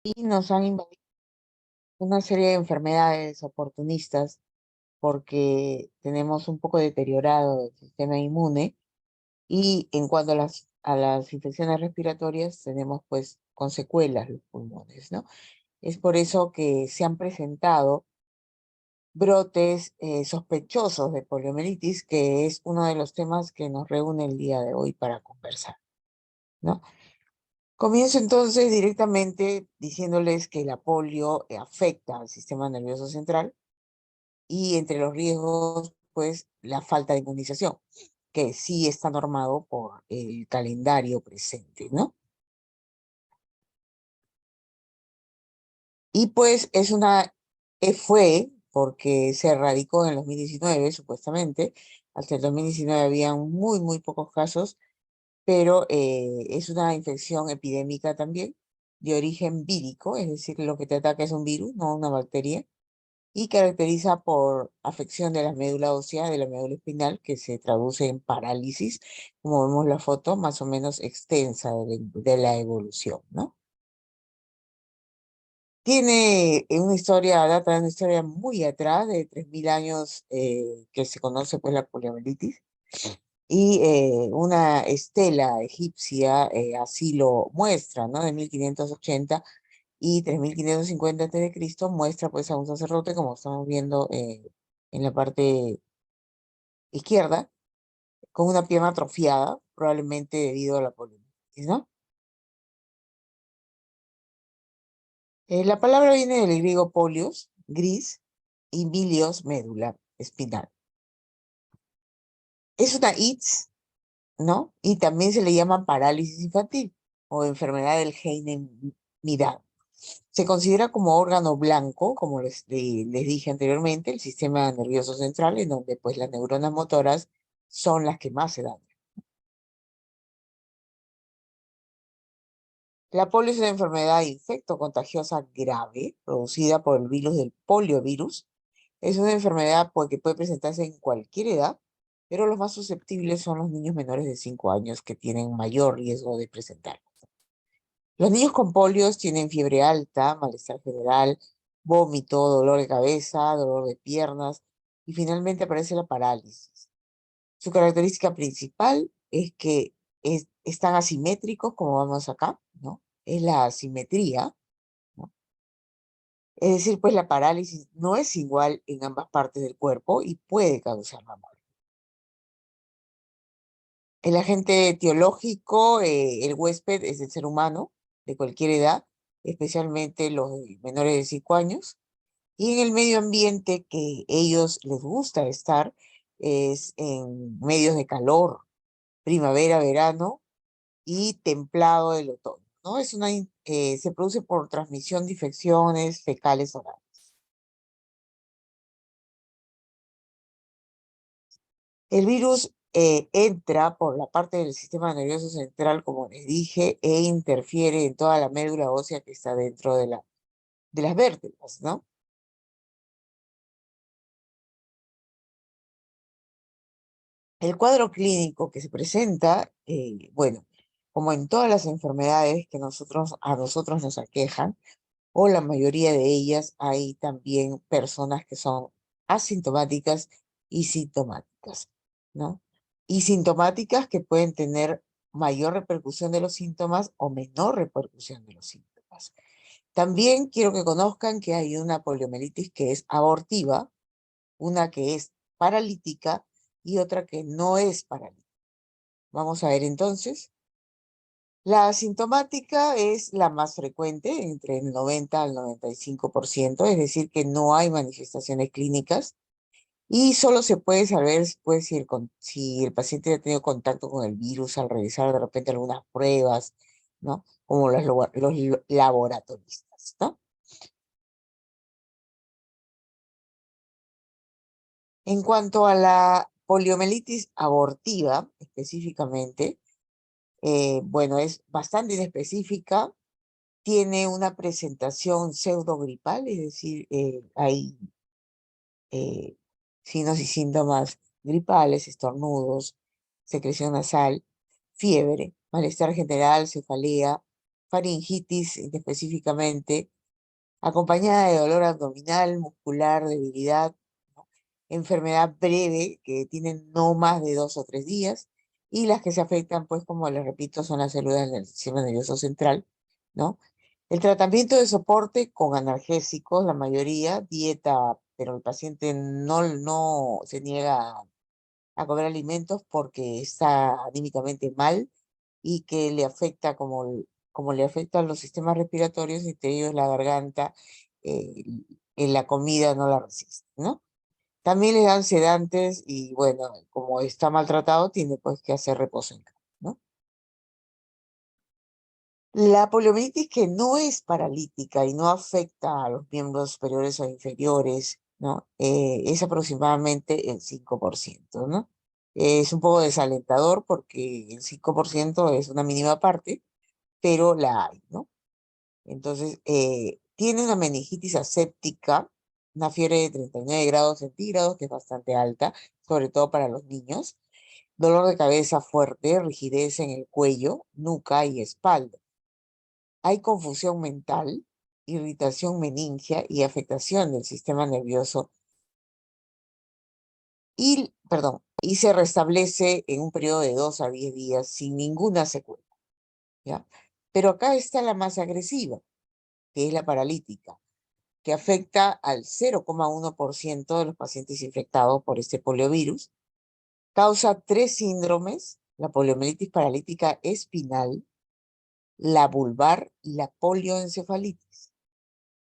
Y nos han invadido una serie de enfermedades oportunistas porque tenemos un poco deteriorado el sistema inmune y en cuanto a las infecciones respiratorias tenemos pues con secuelas los pulmones, ¿no? Es por eso que se han presentado brotes sospechosos de poliomielitis, que es uno de los temas que nos reúne el día de hoy para conversar, ¿no? Comienzo entonces directamente diciéndoles que la polio afecta al sistema nervioso central y entre los riesgos, pues la falta de inmunización, que sí está normado por el calendario presente, ¿no? Y pues fue porque se erradicó en el 2019, supuestamente. Hasta el 2019 habían muy pocos casos, pero es una infección epidémica también, de origen vírico, es decir, lo que te ataca es un virus, no una bacteria, y caracteriza por afección de la médula ósea, de la médula espinal, que se traduce en parálisis, como vemos la foto más o menos extensa de la evolución, ¿no? Tiene data de una historia muy atrás, de 3.000 años, que se conoce pues la poliomielitis, y una estela egipcia así lo muestra, ¿no? De 1580 y 3550 a.C. muestra pues a un sacerdote, como estamos viendo en la parte izquierda, con una pierna atrofiada, probablemente debido a la poliomielitis, ¿no? La palabra viene del griego polios, gris, y milios, médula espinal. Es una ITS, ¿no? Y también se le llama parálisis infantil o enfermedad del Heine-Mirad. Se considera como órgano blanco, como les dije anteriormente, el sistema nervioso central, en donde pues las neuronas motoras son las que más se dan. La polio es una enfermedad infecto-contagiosa grave producida por el virus del poliovirus. Es una enfermedad que puede presentarse en cualquier edad, pero los más susceptibles son los niños menores de 5 años que tienen mayor riesgo de presentar. Los niños con polios tienen fiebre alta, malestar general, vómito, dolor de cabeza, dolor de piernas y finalmente aparece la parálisis. Su característica principal es que están asimétricos, como vamos acá, ¿no? Es la asimetría, ¿no? Es decir, pues la parálisis no es igual en ambas partes del cuerpo y puede causar la muerte. El agente etiológico, el huésped es el ser humano de cualquier edad, especialmente los menores de 5 años, y en el medio ambiente que ellos les gusta estar es en medios de calor, primavera, verano y templado del otoño, ¿no? Se produce por transmisión de infecciones fecales orales. El virus entra por la parte del sistema nervioso central, como les dije, e interfiere en toda la médula ósea que está dentro de las vértebras, ¿no? El cuadro clínico que se presenta, bueno, como en todas las enfermedades que a nosotros nos aquejan, o la mayoría de ellas, hay también personas que son asintomáticas y sintomáticas, ¿no? Y sintomáticas que pueden tener mayor repercusión de los síntomas o menor repercusión de los síntomas. También quiero que conozcan que hay una poliomielitis que es abortiva, una que es paralítica y otra que no es paralítica. Vamos a ver entonces. La asintomática es la más frecuente, entre el 90 al 95%, es decir, que no hay manifestaciones clínicas y solo se puede saber pues, si el paciente ha tenido contacto con el virus al realizar de repente algunas pruebas, ¿no? Como los laboratoristas, ¿no? En cuanto a la poliomielitis abortiva, específicamente, bueno, es bastante inespecífica, tiene una presentación pseudogripal, es decir, hay eh, signos y síntomas gripales, estornudos, secreción nasal, fiebre, malestar general, cefalea, faringitis específicamente, acompañada de dolor abdominal, muscular, debilidad, ¿no? Enfermedad breve que tienen no más de 2 o 3 días, y las que se afectan, pues como les repito, son las células del sistema nervioso central, ¿no? El tratamiento de soporte con analgésicos, la mayoría, dieta, pero el paciente no se niega a comer alimentos porque está anímicamente mal y que le afecta como le afectan los sistemas respiratorios, entre ellos la garganta, eh, en la comida no la resiste, ¿no? También le dan sedantes y bueno, como está maltratado, tiene pues que hacer reposo en cama, ¿no? La poliomielitis que no es paralítica y no afecta a los miembros superiores o inferiores, ¿no? Es aproximadamente el 5%, ¿no? Es un poco desalentador porque el 5% es una mínima parte, pero la hay, ¿no? Entonces, tiene una meningitis aséptica, una fiebre de 39 grados centígrados, que es bastante alta, sobre todo para los niños, dolor de cabeza fuerte, rigidez en el cuello, nuca y espalda. Hay confusión mental, irritación meningia y afectación del sistema nervioso y se restablece en un periodo de 2 a 10 días sin ninguna secuela, ¿ya? Pero acá está la más agresiva, que es la paralítica, que afecta al 0,1% de los pacientes infectados por este poliovirus. Causa 3 síndromes: la poliomielitis paralítica espinal, la vulvar y la polioencefalitis.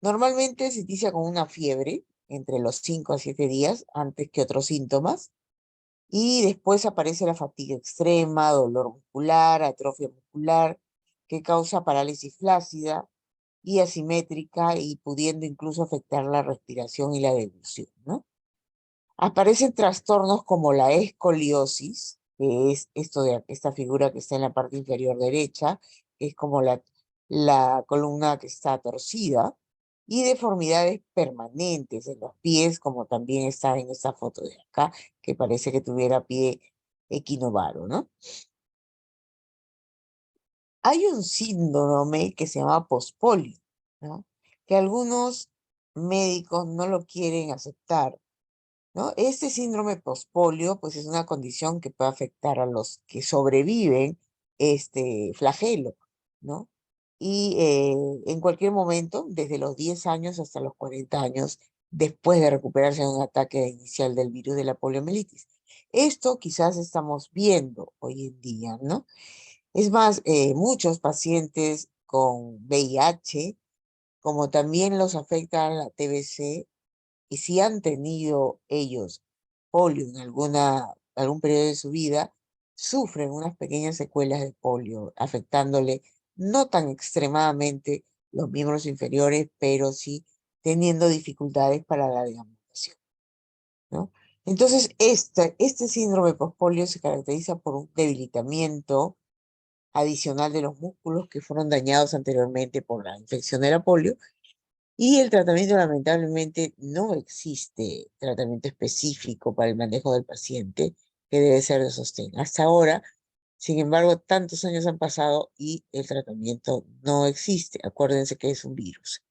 Normalmente se inicia con una fiebre entre los 5 a 7 días antes que otros síntomas, y después aparece la fatiga extrema, dolor muscular, atrofia muscular, que causa parálisis flácida y asimétrica y pudiendo incluso afectar la respiración y la deglución, ¿no? Aparecen trastornos como la escoliosis, que es esto de esta figura que está en la parte inferior derecha, que es como la columna que está torcida, y deformidades permanentes en los pies, como también está en esta foto de acá, que parece que tuviera pie equinovaro, ¿no? Hay un síndrome que se llama pospolio, ¿no? Que algunos médicos no lo quieren aceptar, ¿no? Este síndrome pospolio, pues es una condición que puede afectar a los que sobreviven este flagelo, ¿no? Y en cualquier momento, desde los 10 años hasta los 40 años, después de recuperarse de un ataque inicial del virus de la poliomielitis. Esto quizás estamos viendo hoy en día, ¿no? Es más, muchos pacientes con VIH, como también los afecta la TBC, y si han tenido ellos polio en algún periodo de su vida, sufren unas pequeñas secuelas de polio, afectándole no tan extremadamente los miembros inferiores, pero sí teniendo dificultades para la deambulación, ¿no? Entonces, este síndrome pospolio se caracteriza por un debilitamiento adicional de los músculos que fueron dañados anteriormente por la infección de la polio, y el tratamiento, lamentablemente, no existe tratamiento específico para el manejo del paciente, que debe ser de sostén. Hasta ahora, sin embargo, tantos años han pasado y el tratamiento no existe. Acuérdense que es un virus.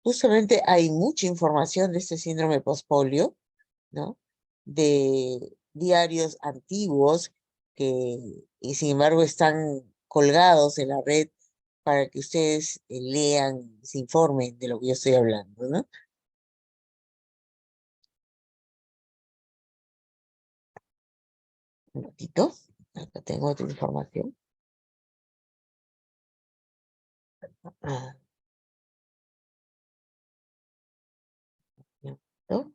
Justamente hay mucha información de este síndrome postpolio, ¿no? De diarios antiguos que, y sin embargo, están colgados en la red para que ustedes lean, se informen de lo que yo estoy hablando, ¿no? Un ratito, acá tengo otra información. Ah, ¿no?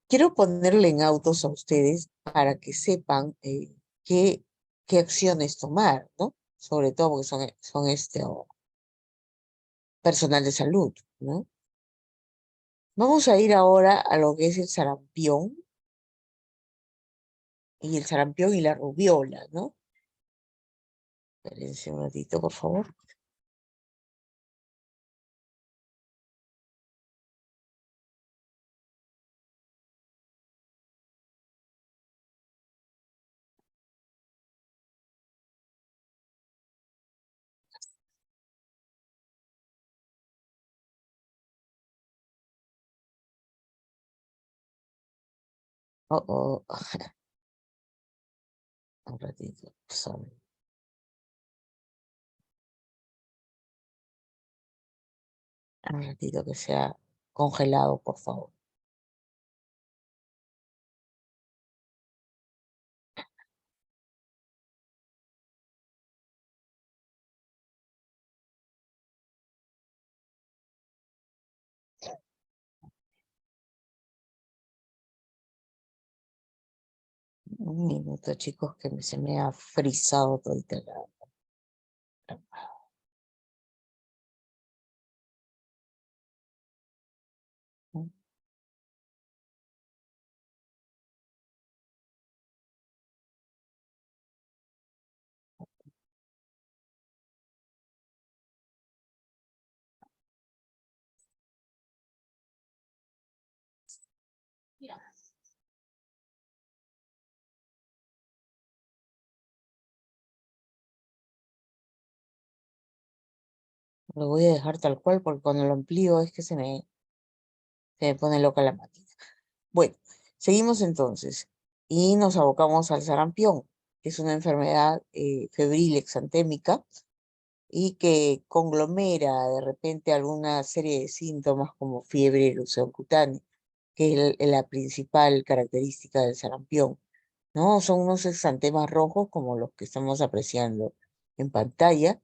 Quiero ponerle en autos a ustedes para que sepan qué, qué acciones tomar, ¿no? Sobre todo porque son personal de salud, ¿no? Vamos a ir ahora a lo que es el sarampión y la rubiola, ¿no? Espérense un ratito, por favor. Oh, oh, un ratito, sorry. Un ratito que sea congelado, por favor. Un minuto, chicos, que se me ha frizado todo el teclado. Lo voy a dejar tal cual porque cuando lo amplío es que se me pone loca la máquina. Bueno, seguimos entonces y nos abocamos al sarampión, que es una enfermedad febril exantémica y que conglomera de repente alguna serie de síntomas como fiebre, erupción cutánea, que es la principal característica del sarampión, ¿no? Son unos exantemas rojos como los que estamos apreciando en pantalla,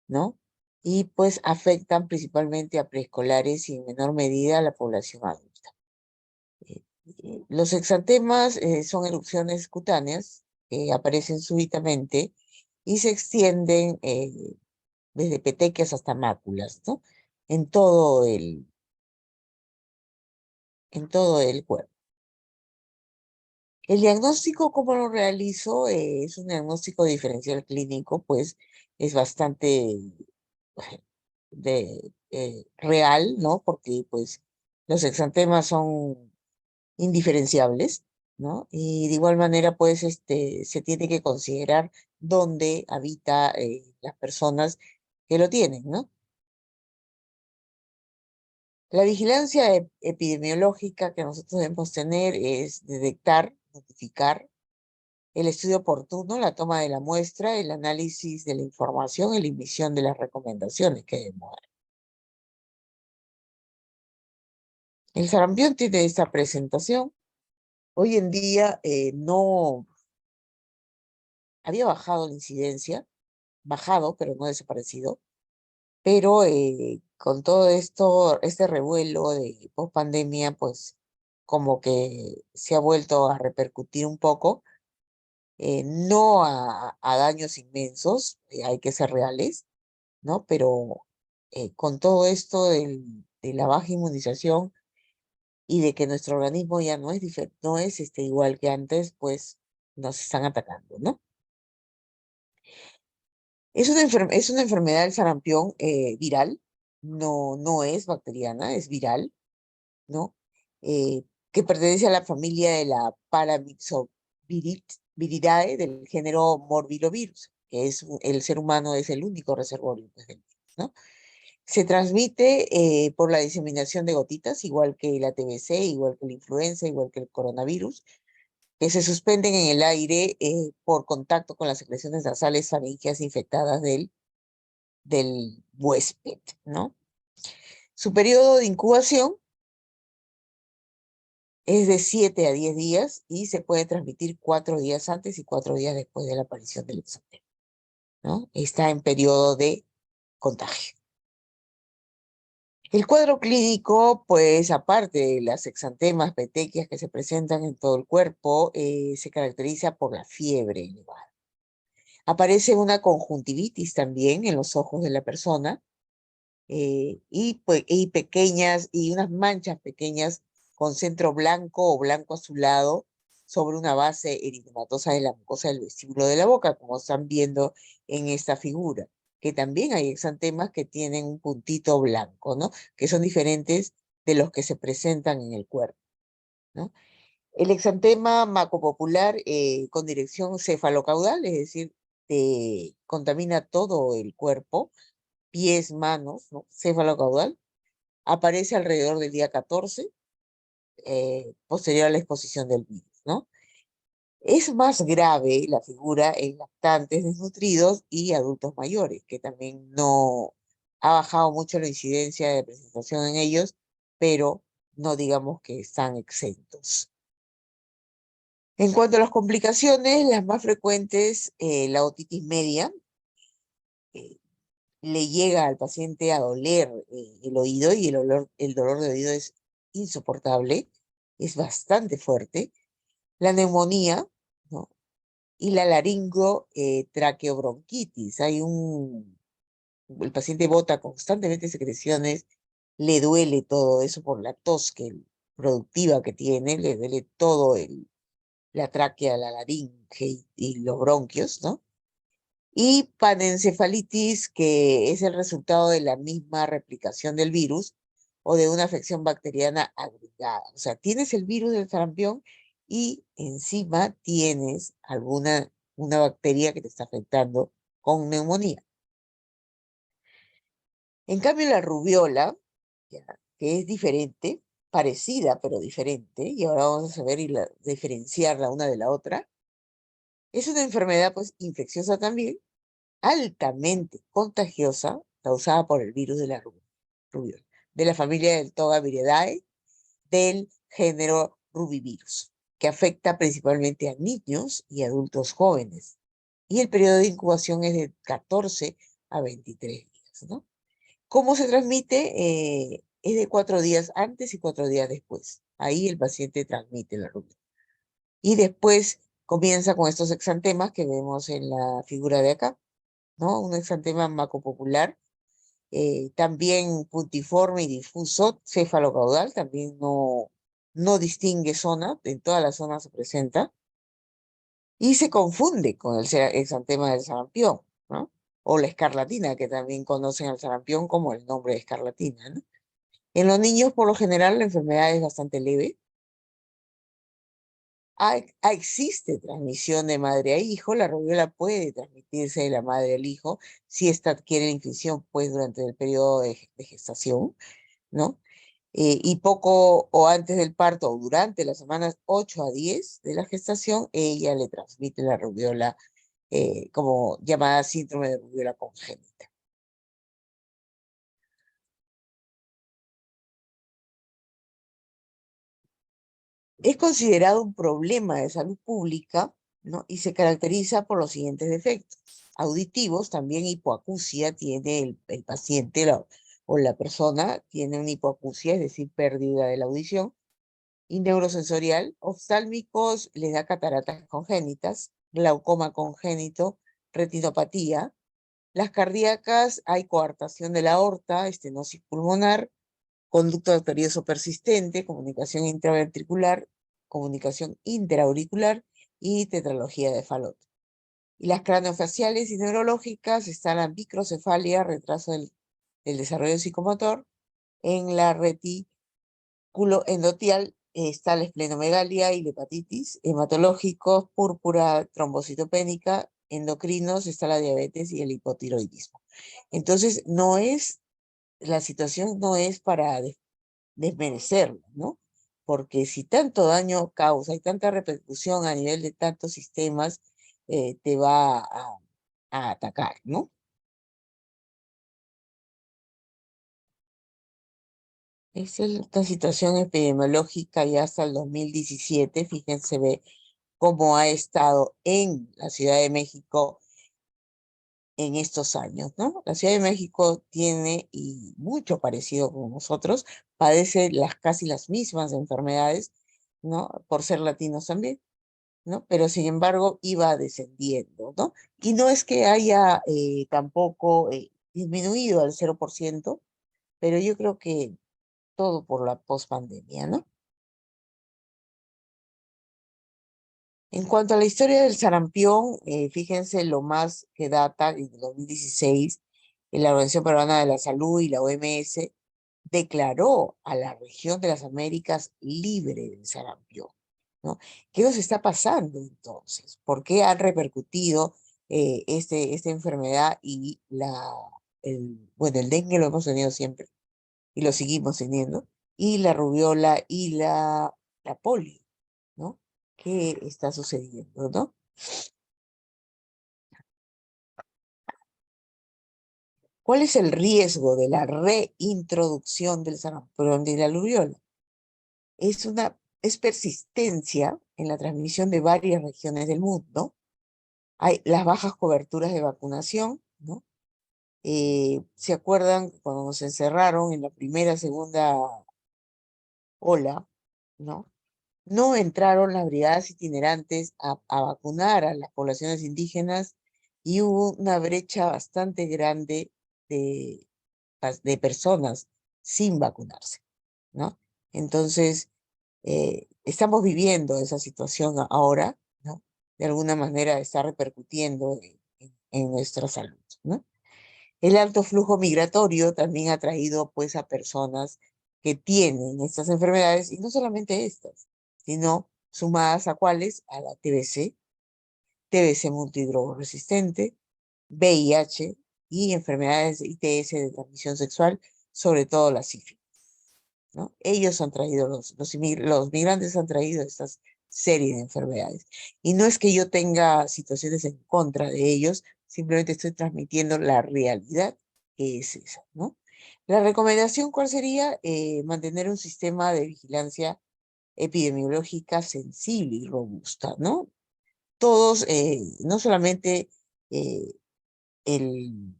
¿no? Y pues afectan principalmente a preescolares y en menor medida a la población adulta. Los exantemas son erupciones cutáneas que aparecen súbitamente y se extienden desde petequias hasta máculas, ¿no? En todo en todo el cuerpo. El diagnóstico, ¿cómo lo realizo? Es un diagnóstico diferencial clínico, pues es bastante real, ¿no? Porque pues los exantemas son indiferenciables, ¿no? Y de igual manera, pues, se tiene que considerar dónde habita las personas que lo tienen, ¿no? La vigilancia epidemiológica que nosotros debemos tener es detectar, notificar, el estudio oportuno, la toma de la muestra, el análisis de la información y la emisión de las recomendaciones que debemos dar. El sarampión tiene esta presentación. Hoy en día no había bajado la incidencia, bajado, pero no desaparecido. Pero con todo esto, este revuelo de post-pandemia, pues como que se ha vuelto a repercutir un poco, no a daños inmensos, hay que ser reales, ¿no? Pero con todo esto de la baja inmunización y de que nuestro organismo ya no es, no es igual que antes, pues nos están atacando, ¿no? Es una enfermedad del sarampión viral, no es bacteriana, es viral, ¿no? Que pertenece a la familia de la Paramyxoviridae del género Morbillovirus, que es el ser humano es el único reservorio pues, del virus, ¿no? Se transmite por la diseminación de gotitas, igual que la TBC, igual que la influenza, igual que el coronavirus, que se suspenden en el aire por contacto con las secreciones nasales faríngeas infectadas del huésped, ¿no? Su periodo de incubación es de 7 a 10 días y se puede transmitir 4 días antes y 4 días después de la aparición del exantema, ¿no? Está en periodo de contagio. El cuadro clínico, pues aparte de las exantemas, petequias que se presentan en todo el cuerpo, se caracteriza por la fiebre elevada. Aparece una conjuntivitis también en los ojos de la persona y pequeñas y unas manchas pequeñas con centro blanco o blanco azulado sobre una base eritematosa de la mucosa del vestíbulo de la boca, como están viendo en esta figura, que también hay exantemas que tienen un puntito blanco, ¿no? Que son diferentes de los que se presentan en el cuerpo, ¿no? El exantema macopopular con dirección cefalocaudal, es decir, contamina todo el cuerpo, pies, manos, ¿no? Cefalocaudal, aparece alrededor del día 14, posterior a la exposición del virus. ¿no? Es más grave la figura en lactantes desnutridos y adultos mayores, que también no ha bajado mucho la incidencia de presentación en ellos, pero no digamos que están exentos. En cuanto a las complicaciones, las más frecuentes, la otitis media, eh, le llega al paciente a doler el oído y el dolor de oído es insoportable, es bastante fuerte. La neumonía, ¿no? Y la laringo traqueobronquitis. El paciente bota constantemente secreciones, le duele todo eso por la tos productiva que tiene, le duele todo la tráquea, la laringe y los bronquios, ¿no? Y panencefalitis, que es el resultado de la misma replicación del virus o de una afección bacteriana agregada. O sea, tienes el virus del sarampión y encima tienes una bacteria que te está afectando con neumonía. En cambio, la rubiola, ya, que es diferente, parecida pero diferente, y ahora vamos a saber diferenciarla una de la otra, es una enfermedad pues infecciosa también, altamente contagiosa, causada por el virus de la rubiola, de la familia del Togaviridae, del género Rubivirus, que afecta principalmente a niños y adultos jóvenes. Y el periodo de incubación es de 14 a 23 días, ¿no? ¿Cómo se transmite? Es de 4 días antes y 4 días después. Ahí el paciente transmite la rubiola. Y después comienza con estos exantemas que vemos en la figura de acá, ¿no? Un exantema macopopular, también puntiforme y difuso, cefalocaudal, también no distingue zona, en todas las zonas se presenta, y se confunde con el exantema del sarampión, ¿no? O la escarlatina, que también conocen al sarampión como el nombre de escarlatina, ¿no? En los niños, por lo general, la enfermedad es bastante leve. Existe transmisión de madre a hijo, la rubiola puede transmitirse de la madre al hijo si ésta adquiere la infección pues durante el periodo de gestación, ¿no? Y poco o antes del parto o durante las semanas 8 a 10 de la gestación, ella le transmite la rubiola como llamada síndrome de rubiola congénita. Es considerado un problema de salud pública, ¿no? Y se caracteriza por los siguientes defectos. Auditivos, también hipoacusia tiene el paciente o la persona, tiene una hipoacusia, es decir, pérdida de la audición, y neurosensorial, oftálmicos les da cataratas congénitas, glaucoma congénito, retinopatía. Las cardíacas, hay coartación de la aorta, estenosis pulmonar, conducto arterioso persistente, comunicación intraventricular, comunicación interauricular y tetralogía de Fallot. Y las craneofaciales y neurológicas están la microcefalia, retraso del desarrollo psicomotor. En la retículo endotial está la esplenomegalia y la hepatitis. Hematológicos, púrpura trombocitopénica. Endocrinos está la diabetes y el hipotiroidismo. Entonces, la situación no es para desmerecerlo, ¿no? Porque si tanto daño causa y tanta repercusión a nivel de tantos sistemas, te va a atacar, ¿no? Esa es esta situación epidemiológica ya hasta el 2017, fíjense ve cómo ha estado en la Ciudad de México en estos años, ¿no? La Ciudad de México tiene, y mucho parecido con nosotros, padece casi las mismas enfermedades, ¿no? Por ser latinos también. ¿No? Pero sin embargo iba descendiendo, ¿no? Y no es que haya tampoco disminuido al 0%, pero yo creo que todo por la pospandemia, ¿no? En cuanto a la historia del sarampión, fíjense lo más que data en 2016, la Organización Peruana de la Salud y la OMS declaró a la región de las Américas libre del sarampión, ¿no? ¿Qué nos está pasando entonces? ¿Por qué han repercutido esta enfermedad y bueno, el dengue lo hemos tenido siempre y lo seguimos teniendo, y la rubiola y la polio, ¿no? qué está sucediendo, ¿no? ¿Cuál es el riesgo de la reintroducción del sarampión y la rubiola? Es persistencia en la transmisión de varias regiones del mundo. Hay las bajas coberturas de vacunación, ¿no? ¿Se acuerdan cuando nos encerraron en la primera, segunda ola, ¿no? No entraron las brigadas itinerantes a vacunar a las poblaciones indígenas y hubo una brecha bastante grande de, de personas sin vacunarse, ¿no? Entonces, estamos viviendo esa situación ahora, ¿no? De alguna manera está repercutiendo en nuestra salud, ¿no? El alto flujo migratorio también ha traído pues a personas que tienen estas enfermedades, y no solamente estas, sino sumadas a cuáles, a la TBC, TBC multidrogoresistente, VIH y enfermedades ITS de transmisión sexual, sobre todo la sífilis, ¿no? Ellos han traído, los migrantes han traído estas serie de enfermedades. Y no es que yo tenga situaciones en contra de ellos, simplemente estoy transmitiendo la realidad que es esa, ¿no? La recomendación, ¿cuál sería? Mantener un sistema de vigilancia epidemiológica sensible y robusta, ¿no? Todos, no solamente eh, el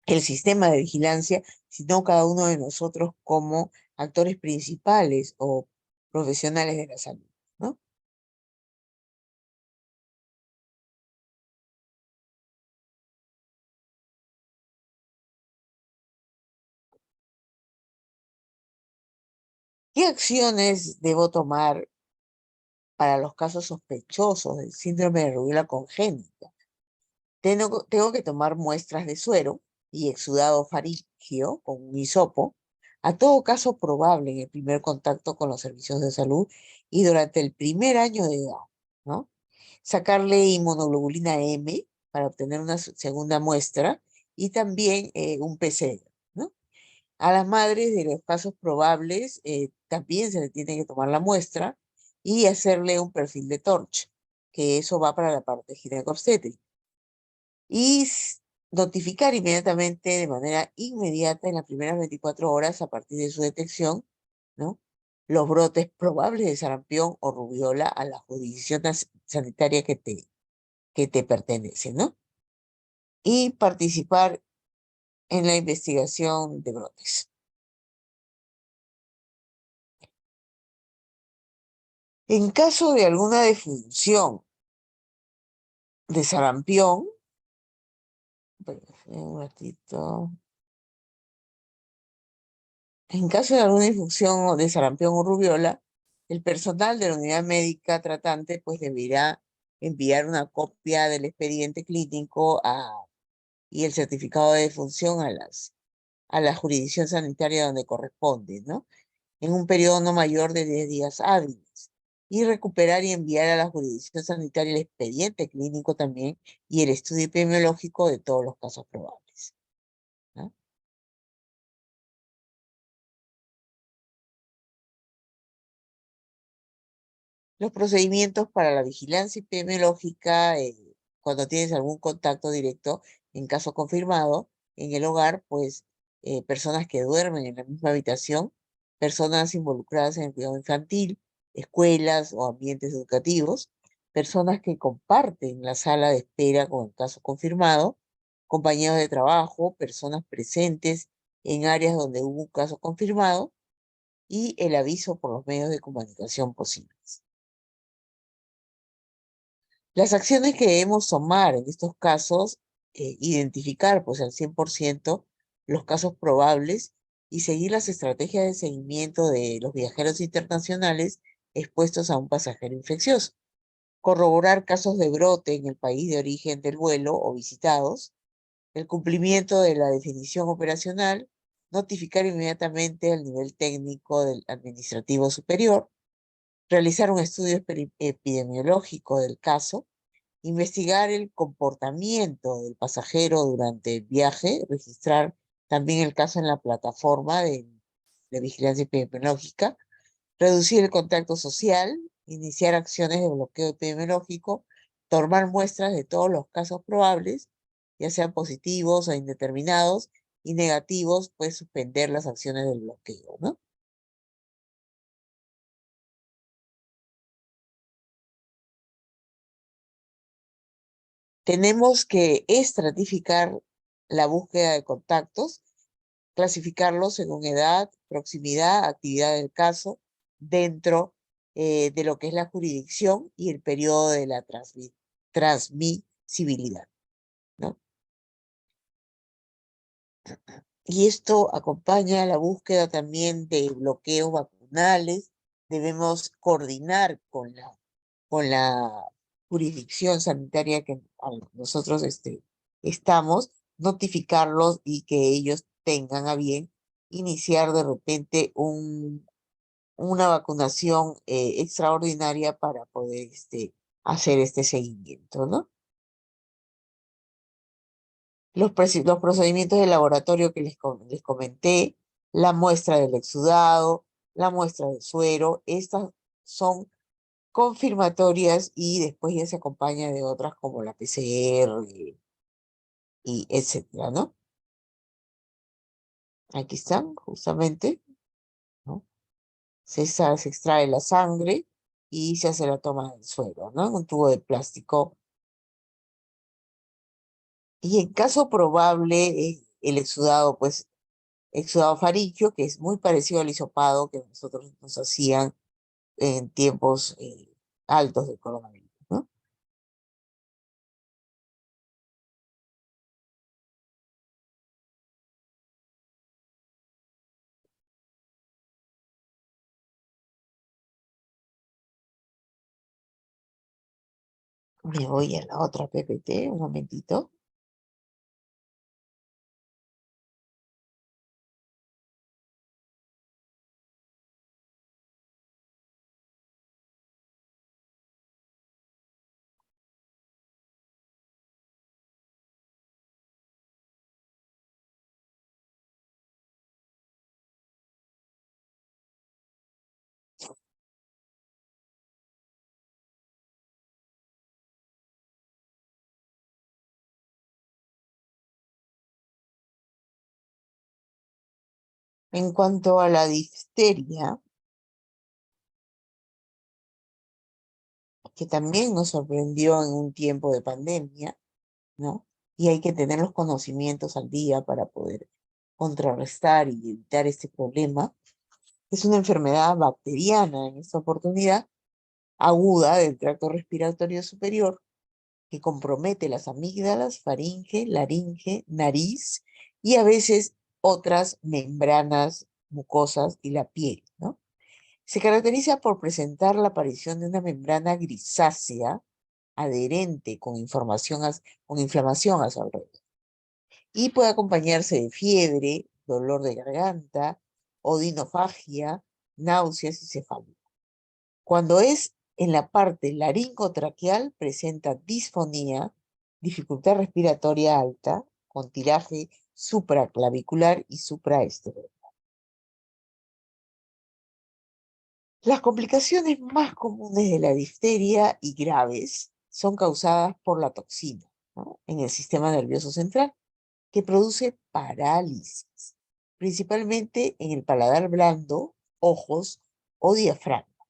el sistema de vigilancia, sino cada uno de nosotros como actores principales o profesionales de la salud, ¿no? ¿Qué acciones debo tomar para los casos sospechosos del síndrome de rubiola congénita? Tengo que tomar muestras de suero y exudado faríngeo con un hisopo, a todo caso probable en el primer contacto con los servicios de salud y durante el primer año de edad, ¿no? Sacarle inmunoglobulina M para obtener una segunda muestra y también un PCR, ¿no? A las madres de los casos probables también se le tiene que tomar la muestra y hacerle un perfil de Torch, que eso va para la parte ginecobstétrica. Y notificar inmediatamente, de manera inmediata, en las primeras 24 horas a partir de su detección, ¿no? Los brotes probables de sarampión o rubiola a la jurisdicción sanitaria que te pertenece, ¿no? Y participar en la investigación de brotes. En caso de alguna defunción de sarampión, un ratito. En caso de alguna infusión o de sarampión o rubiola, el personal de la unidad médica tratante pues deberá enviar una copia del expediente clínico y el certificado de defunción a la jurisdicción sanitaria donde corresponde, ¿no? En un periodo no mayor de 10 días hábiles. Y recuperar y enviar a la jurisdicción sanitaria el expediente clínico también y el estudio epidemiológico de todos los casos probables, ¿no? Los procedimientos para la vigilancia epidemiológica, cuando tienes algún contacto directo, en caso confirmado, en el hogar, pues personas que duermen en la misma habitación, personas involucradas en el cuidado infantil, escuelas o ambientes educativos, personas que comparten la sala de espera con el caso confirmado, compañeros de trabajo, personas presentes en áreas donde hubo un caso confirmado y el aviso por los medios de comunicación posibles. Las acciones que debemos tomar en estos casos, identificar pues al 100% los casos probables y seguir las estrategias de seguimiento de los viajeros internacionales expuestos a un pasajero infeccioso. Corroborar casos de brote en el país de origen del vuelo o visitados, el cumplimiento de la definición operacional, notificar inmediatamente al nivel técnico del administrativo superior, realizar un estudio epidemiológico del caso, investigar el comportamiento del pasajero durante el viaje, registrar también el caso en la plataforma de vigilancia epidemiológica, reducir el contacto social iniciar acciones de bloqueo epidemiológico, tomar muestras de todos los casos probables, ya sean positivos o indeterminados, y negativos, pues suspender las acciones del bloqueo, ¿no? Tenemos que estratificar la búsqueda de contactos, clasificarlos según edad, proximidad, actividad del caso, dentro de lo que es la jurisdicción y el periodo de la transmisibilidad, ¿no? Y esto acompaña a la búsqueda también de bloqueos vacunales. Debemos coordinar con la jurisdicción sanitaria que nosotros estamos, notificarlos y que ellos tengan a bien iniciar de repente una vacunación extraordinaria para poder hacer este seguimiento, ¿no? Los procedimientos de laboratorio que les comenté, la muestra del exudado, la muestra del suero, estas son confirmatorias y después ya se acompaña de otras como la PCR y etcétera, ¿no? Aquí están, justamente, ¿no? Se extrae la sangre y se hace la toma del suero, ¿no? En un tubo de plástico. Y en caso probable, el exudado, pues, exudado faríngeo, que es muy parecido al hisopado que nosotros nos hacían en tiempos altos de coronavirus, ¿no? Me voy a la otra PPT, un momentito. En cuanto a la difteria, que también nos sorprendió en un tiempo de pandemia, ¿no? Y hay que tener los conocimientos al día para poder contrarrestar y evitar este problema. Es una enfermedad bacteriana en esta oportunidad, aguda del tracto respiratorio superior, que compromete las amígdalas, faringe, laringe, nariz y a veces otras membranas mucosas y la piel, ¿no? Se caracteriza por presentar la aparición de una membrana grisácea adherente con inflamación a su alrededor. Y puede acompañarse de fiebre, dolor de garganta, odinofagia, náuseas y cefalea. Cuando es en la parte laringotraqueal, presenta disfonía, dificultad respiratoria alta, con tiraje supraclavicular y supraesternal. Las complicaciones más comunes de la difteria y graves son causadas por la toxina, ¿no? En el sistema nervioso central, que produce parálisis, principalmente en el paladar blando, ojos o diafragma,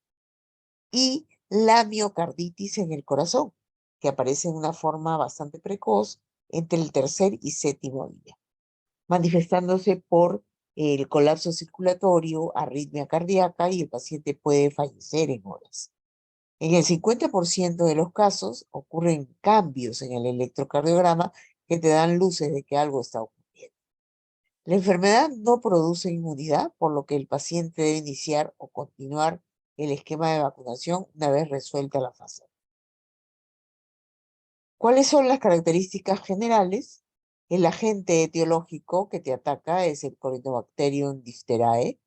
y la miocarditis en el corazón, que aparece en una forma bastante precoz entre el tercer y séptimo día, manifestándose por el colapso circulatorio, arritmia cardíaca y el paciente puede fallecer en horas. En el 50% de los casos ocurren cambios en el electrocardiograma que te dan luces de que algo está ocurriendo. La enfermedad no produce inmunidad, por lo que el paciente debe iniciar o continuar el esquema de vacunación una vez resuelta la fase. ¿Cuáles son las características generales? El agente etiológico que te ataca es el Corynebacterium diphtheriae.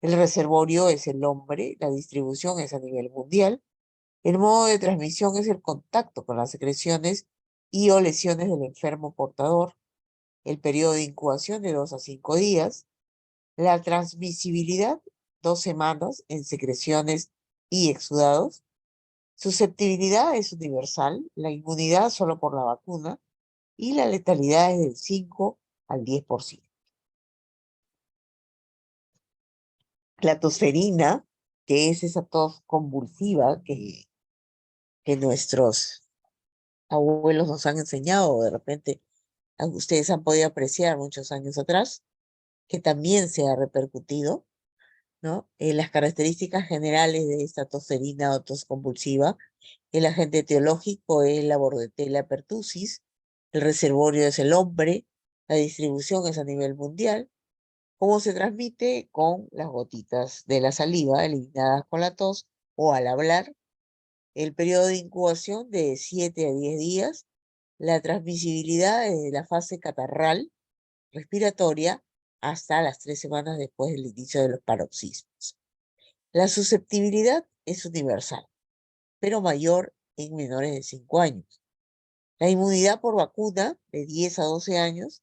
El reservorio es el hombre. La distribución es a nivel mundial. El modo de transmisión es el contacto con las secreciones y o lesiones del enfermo portador. El periodo de incubación de 2 a 5 días. La transmisibilidad, 2 semanas en secreciones y exudados. Susceptibilidad es universal, la inmunidad solo por la vacuna y la letalidad es del 5 al 10%. La tosferina, que es esa tos convulsiva que nuestros abuelos nos han enseñado, o de repente ustedes han podido apreciar muchos años atrás, que también se ha repercutido, ¿no? Las características generales de esta tosferina o tos convulsiva, el agente etiológico es la Bordetella pertussis, el reservorio es el hombre, la distribución es a nivel mundial. ¿Cómo se transmite? Con las gotitas de la saliva eliminadas con la tos o al hablar. El periodo de incubación de 7 a 10 días. La transmisibilidad desde la fase catarral respiratoria hasta las 3 semanas después del inicio de los paroxismos. La susceptibilidad es universal, pero mayor en menores de 5 años. La inmunidad por vacuna de 10 a 12 años,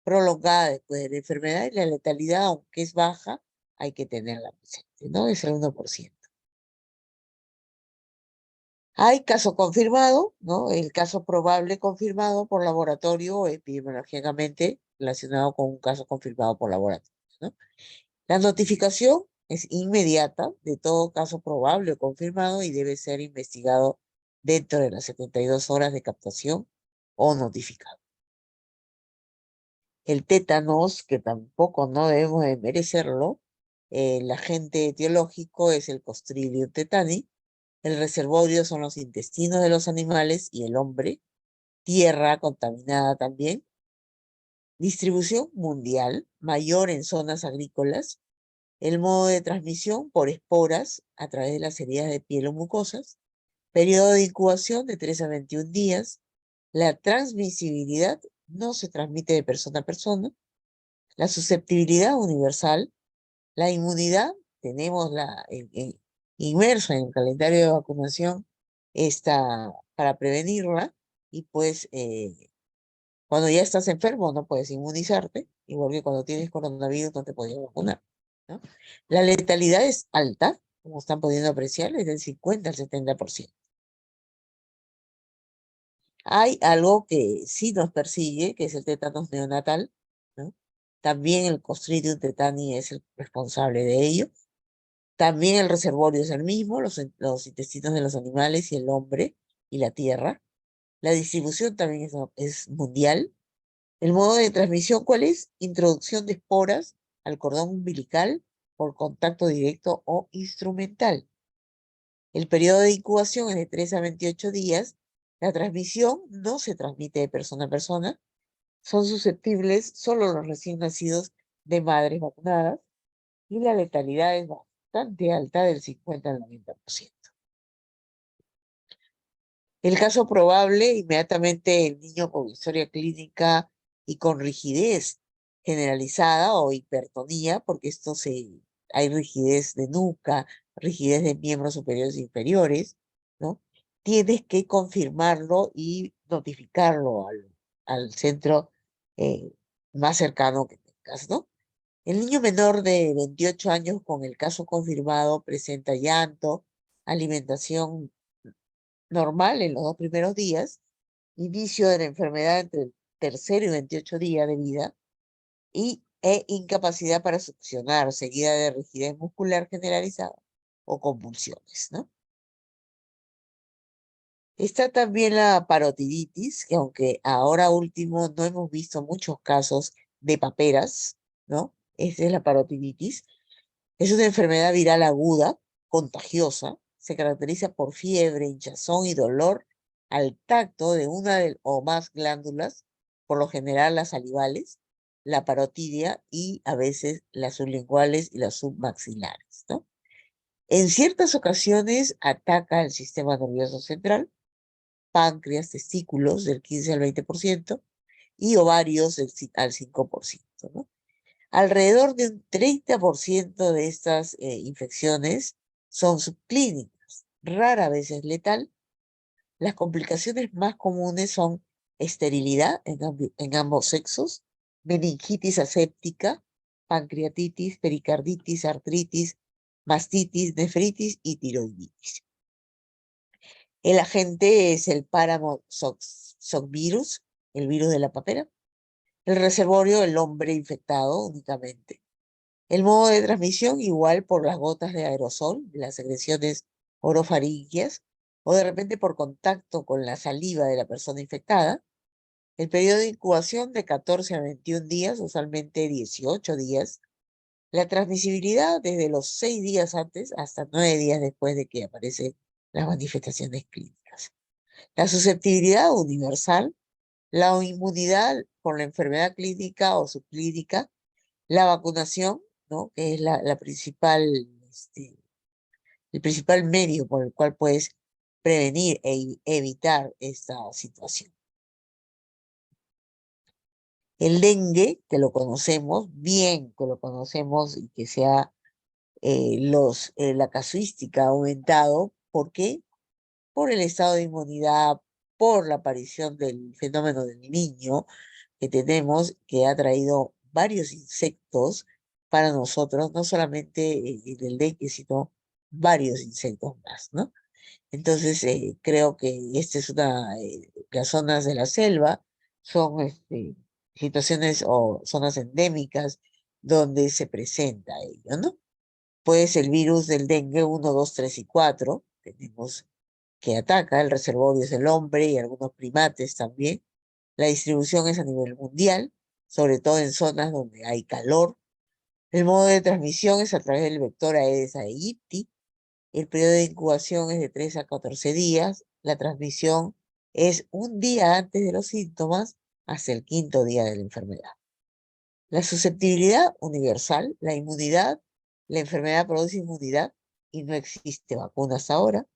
prolongada después de la enfermedad, y la letalidad, aunque es baja, hay que tenerla presente, ¿no? Es el 1%. Hay caso confirmado, ¿no? El caso probable confirmado por laboratorio o epidemiológicamente relacionado con un caso confirmado por laboratorio, ¿no? La notificación es inmediata de todo caso probable o confirmado y debe ser investigado dentro de las 72 horas de captación o notificado. El tétanos, que tampoco no debemos de merecerlo, el agente etiológico es el Clostridium tetani, el reservorio son los intestinos de los animales y el hombre, tierra contaminada también, distribución mundial, mayor en zonas agrícolas, el modo de transmisión por esporas a través de las heridas de piel o mucosas, periodo de incubación de 3 a 21 días, la transmisibilidad no se transmite de persona a persona, la susceptibilidad universal, la inmunidad, tenemos inmerso en el calendario de vacunación esta, para prevenirla, y pues cuando ya estás enfermo no puedes inmunizarte, igual que cuando tienes coronavirus no te podías vacunar, ¿no? La letalidad es alta, como están pudiendo apreciar, es del 50 al 70%. Hay algo que sí nos persigue, que es el tétanos neonatal, ¿no? También el Clostridium tetani es el responsable de ello. También el reservorio es el mismo, los intestinos de los animales y el hombre y la tierra. La distribución también es mundial. El modo de transmisión, ¿cuál es? Introducción de esporas al cordón umbilical por contacto directo o instrumental. El periodo de incubación es de 3 a 28 días. La transmisión no se transmite de persona a persona. Son susceptibles solo los recién nacidos de madres vacunadas. Y la letalidad es bastante alta, del 50 al 90%. El caso probable, inmediatamente el niño con historia clínica y con rigidez generalizada o hipertonía, porque hay rigidez de nuca, rigidez de miembros superiores e inferiores, ¿no? Tienes que confirmarlo y notificarlo al centro eh, más cercano que tengas, ¿no? El niño menor de 28 años con el caso confirmado presenta llanto, alimentación normal en los 2 primeros días, inicio de la enfermedad entre el tercero y 28 día de vida e incapacidad para succionar, seguida de rigidez muscular generalizada o convulsiones, ¿no? Está también la parotiditis, que aunque ahora último no hemos visto muchos casos de paperas, ¿no? Esta es la parotiditis. Es una enfermedad viral aguda, contagiosa, se caracteriza por fiebre, hinchazón y dolor al tacto de o más glándulas, por lo general las salivales, la parotidia y a veces las sublinguales y las submaxilares, ¿no? En ciertas ocasiones ataca el sistema nervioso central, páncreas, testículos del 15 al 20% y ovarios al 5%, ¿no? Alrededor de un 30% de estas infecciones son subclínicas, rara vez es letal. Las complicaciones más comunes son esterilidad en ambos sexos, meningitis aséptica, pancreatitis, pericarditis, artritis, mastitis, nefritis y tiroiditis. El agente es el Paramoxovirus, el virus de la papera. El reservorio, el hombre infectado únicamente. El modo de transmisión, igual por las gotas de aerosol, las secreciones orofaringias, o de repente por contacto con la saliva de la persona infectada. El periodo de incubación de 14 a 21 días, usualmente 18 días. La transmisibilidad desde los 6 días antes hasta 9 días después de que aparecen las manifestaciones clínicas. La susceptibilidad universal, la inmunidad por la enfermedad clínica o subclínica, la vacunación, ¿no? Que es la principal, el principal medio por el cual puedes prevenir e evitar esta situación. El dengue, que lo conocemos bien, que lo conocemos y que la casuística ha aumentado. ¿Por qué? Por el estado de inmunidad, por la aparición del fenómeno del niño que tenemos, que ha traído varios insectos para nosotros, no solamente el dengue, sino varios insectos más, ¿no? Entonces, creo que las zonas de la selva son situaciones o zonas endémicas donde se presenta ello, ¿no? Pues el virus del dengue 1, 2, 3 y 4, tenemos que ataca, el reservorio es el hombre y algunos primates también. La distribución es a nivel mundial, sobre todo en zonas donde hay calor. El modo de transmisión es a través del vector Aedes aegypti. El periodo de incubación es de 3 a 14 días. La transmisión es un día antes de los síntomas hasta el quinto día de la enfermedad. La susceptibilidad universal, la inmunidad, la enfermedad produce inmunidad y no existe vacuna hasta ahora.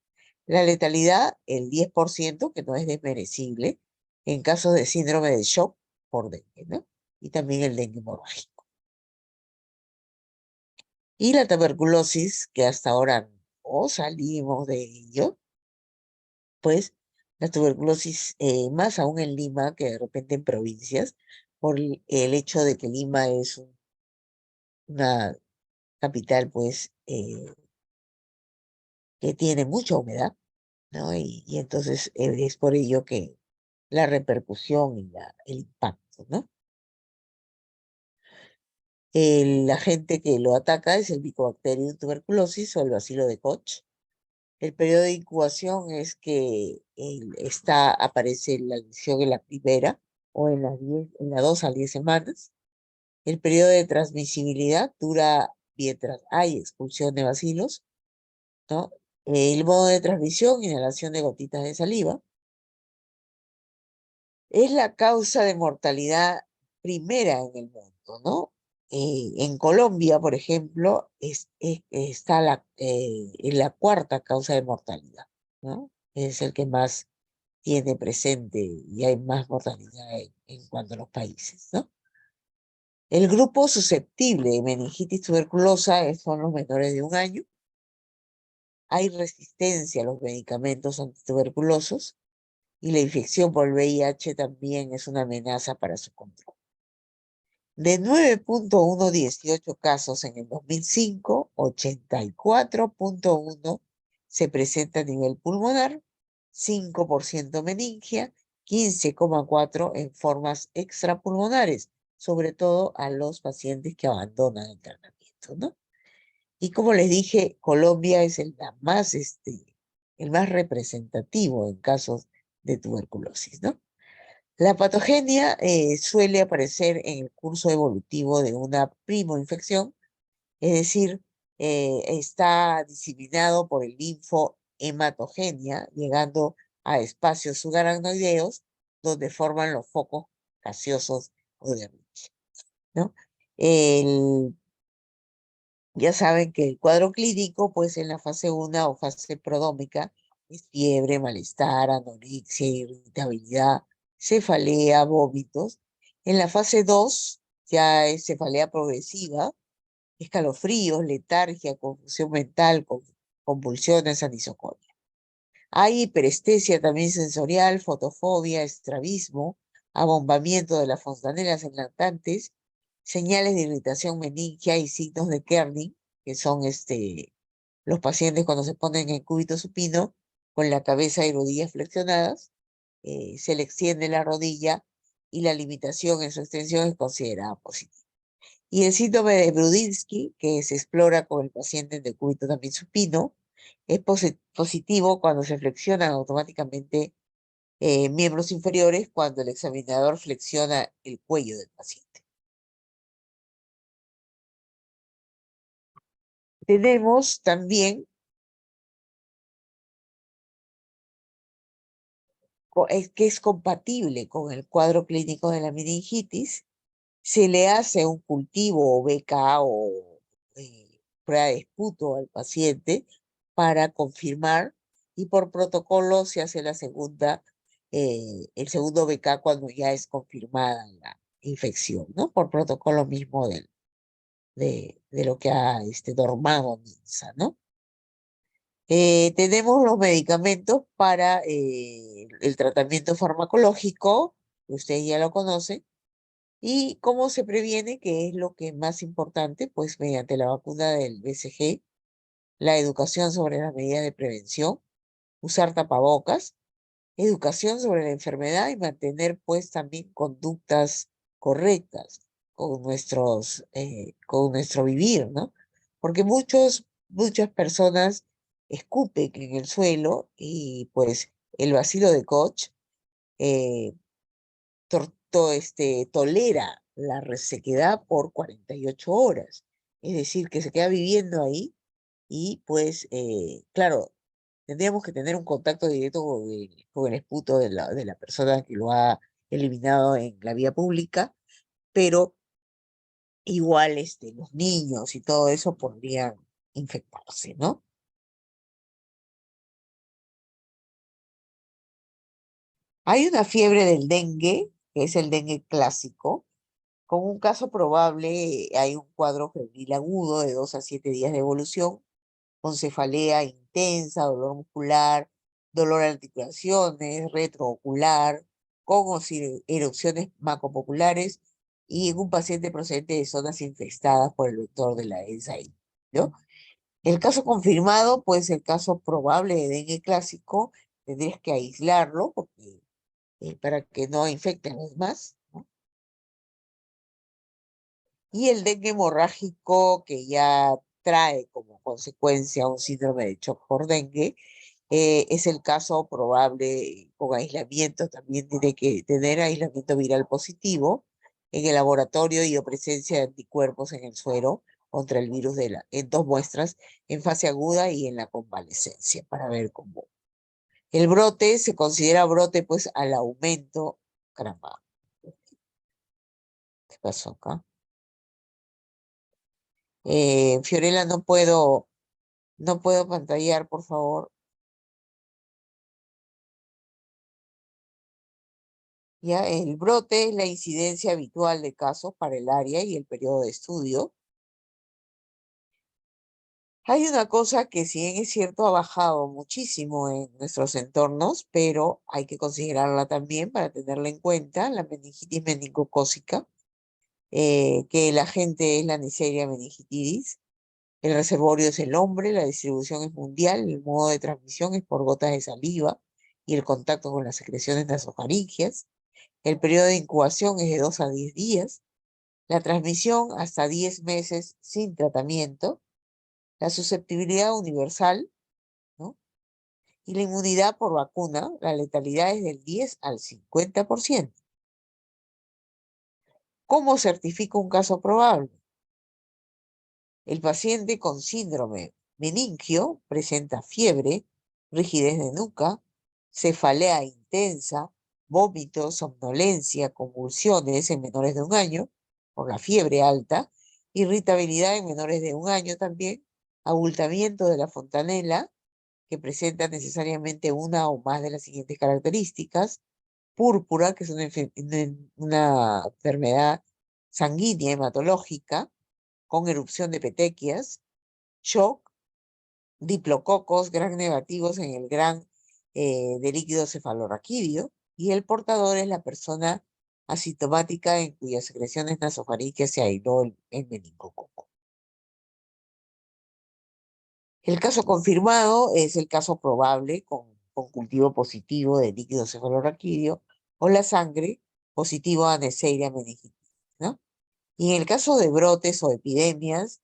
La letalidad, el 10%, que no es desmerecible, en casos de síndrome de shock por dengue, ¿no? Y también el dengue hemorrágico. Y la tuberculosis, que hasta ahora no salimos de ello, pues la tuberculosis, más aún en Lima que de repente en provincias, por el hecho de que Lima es una capital, pues, que tiene mucha humedad, ¿no? Y entonces es por ello que la repercusión y el impacto, ¿no? El agente que lo ataca es el Mycobacterium tuberculosis o el bacilo de Koch. El periodo de incubación es que aparece la lesión en la primera o en las 2 a 10 semanas. El periodo de transmisibilidad dura mientras hay expulsión de bacilos, ¿no? El modo de transmisión, inhalación de gotitas de saliva. Es la causa de mortalidad primera en el mundo, ¿no? En Colombia, por ejemplo, está en la cuarta causa de mortalidad, ¿no? Es el que más tiene presente y hay más mortalidad en cuanto a los países, ¿no? El grupo susceptible de meningitis tuberculosa son los menores de 1 año. Hay resistencia a los medicamentos antituberculosos y la infección por el VIH también es una amenaza para su control. De 9.118 casos en el 2005, 84.1 se presenta a nivel pulmonar, 5% meningia, 15,4 en formas extrapulmonares, sobre todo a los pacientes que abandonan el tratamiento, ¿no? Y como les dije, Colombia es el más representativo en casos de tuberculosis, ¿no? La patogenia suele aparecer en el curso evolutivo de una primoinfección, es decir, está diseminado por el linfohematogenia, llegando a espacios subaracnoideos donde forman los focos gaseosos o de Rich, ¿no? El Ya saben que el cuadro clínico, pues en la fase 1 o fase prodómica, es fiebre, malestar, anorexia, irritabilidad, cefalea, vómitos. En la fase 2 ya es cefalea progresiva, escalofríos, letargia, confusión mental, convulsiones, anisocoria. Hay hiperestesia también sensorial, fotofobia, estrabismo, abombamiento de las fontanelas enlatantes, señales de irritación meningia y signos de Kerning, que son los pacientes cuando se ponen en cúbito supino, con la cabeza y rodillas flexionadas, se le extiende la rodilla y la limitación en su extensión es considerada positiva. Y el síndrome de Brudinsky, que se explora con el paciente en decúbito también supino, es positivo cuando se flexionan automáticamente miembros inferiores cuando el examinador flexiona el cuello del paciente. Tenemos también, que es compatible con el cuadro clínico de la meningitis, se le hace un cultivo o BK o prueba de esputo al paciente para confirmar y por protocolo se hace el segundo BK cuando ya es confirmada la infección, ¿no? Por protocolo mismo de lo que ha normado MINSA, ¿no? Tenemos los medicamentos para el tratamiento farmacológico, que ustedes ya lo conocen, y cómo se previene, que es lo que es más importante, pues mediante la vacuna del BCG, la educación sobre las medidas de prevención, usar tapabocas, educación sobre la enfermedad y mantener pues también conductas correctas con nuestro vivir, ¿no? Porque muchas personas escupen en el suelo y pues el bacilo de Koch eh, tolera la resequedad por 48 horas. Es decir, que se queda viviendo ahí y pues, claro, tendríamos que tener un contacto directo con el esputo de la persona que lo ha eliminado en la vía pública, pero igual los niños y todo eso podrían infectarse, ¿no? Hay una fiebre del dengue, que es el dengue clásico. Con un caso probable, hay un cuadro febril agudo de 2 a 7 días de evolución, con cefalea intensa, dolor muscular, dolor a articulaciones, retroocular, con erupciones macopopulares y en un paciente procedente de zonas infestadas por el vector de la ESAI, ¿no? El caso confirmado, pues el caso probable de dengue clásico, tendrías que aislarlo porque, para que no infecten a los demás, ¿no? Y el dengue hemorrágico, que ya trae como consecuencia un síndrome de shock por dengue, es el caso probable con aislamiento. También tiene que tener aislamiento viral positivo en el laboratorio y o presencia de anticuerpos en el suero contra el virus en 2 muestras, en fase aguda y en la convalescencia, para ver cómo. El brote se considera brote pues al aumento. Caramba, ¿qué pasó acá? Fiorella, no puedo pantallar, por favor. Ya, el brote es la incidencia habitual de casos para el área y el periodo de estudio. Hay una cosa que, si bien es cierto, ha bajado muchísimo en nuestros entornos, pero hay que considerarla también para tenerla en cuenta, la meningitis meningocócica, que el agente es la Neisseria meningitidis. El reservorio es el hombre, la distribución es mundial, el modo de transmisión es por gotas de saliva y el contacto con las secreciones nasofaringeas. El periodo de incubación es de 2 a 10 días. La transmisión hasta 10 meses sin tratamiento. La susceptibilidad universal, ¿no? Y la inmunidad por vacuna, la letalidad es del 10 al 50%. ¿Cómo certifica un caso probable? El paciente con síndrome meningio presenta fiebre, rigidez de nuca, cefalea intensa, vómitos, somnolencia, convulsiones en menores de 1 año, por la fiebre alta, irritabilidad en menores de 1 año también, abultamiento de la fontanela, que presenta necesariamente una o más de las siguientes características: púrpura, que es una enfermedad sanguínea hematológica, con erupción de petequias; shock; diplococos gram negativos en el gran de líquido cefalorraquídeo, y el portador es la persona asintomática en cuyas secreciones nasofaríngeas se aisló el meningococo. El caso confirmado es el caso probable con con cultivo positivo de líquido cefalorraquídeo, o la sangre positivo a Neisseria meningitis, ¿no? Y en el caso de brotes o epidemias,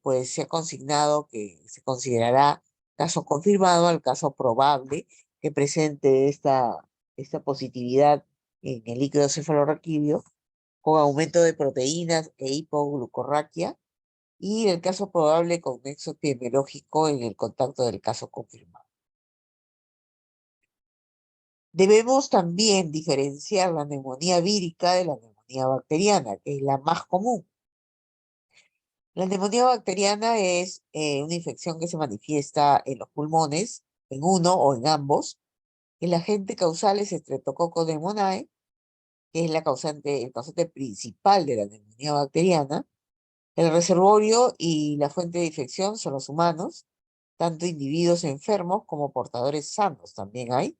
pues se ha consignado que se considerará caso confirmado al caso probable que presente esta positividad en el líquido cefalorraquídeo con aumento de proteínas e hipoglucorraquia, y el caso probable con nexo epidemiológico en el contacto del caso confirmado. Debemos también diferenciar la neumonía vírica de la neumonía bacteriana, que es la más común. La neumonía bacteriana es una infección que se manifiesta en los pulmones, en uno o en ambos. El agente causal es Streptococcus pneumoniae, que es el causante principal de la neumonía bacteriana. El reservorio y la fuente de infección son los humanos, tanto individuos enfermos como portadores sanos también hay,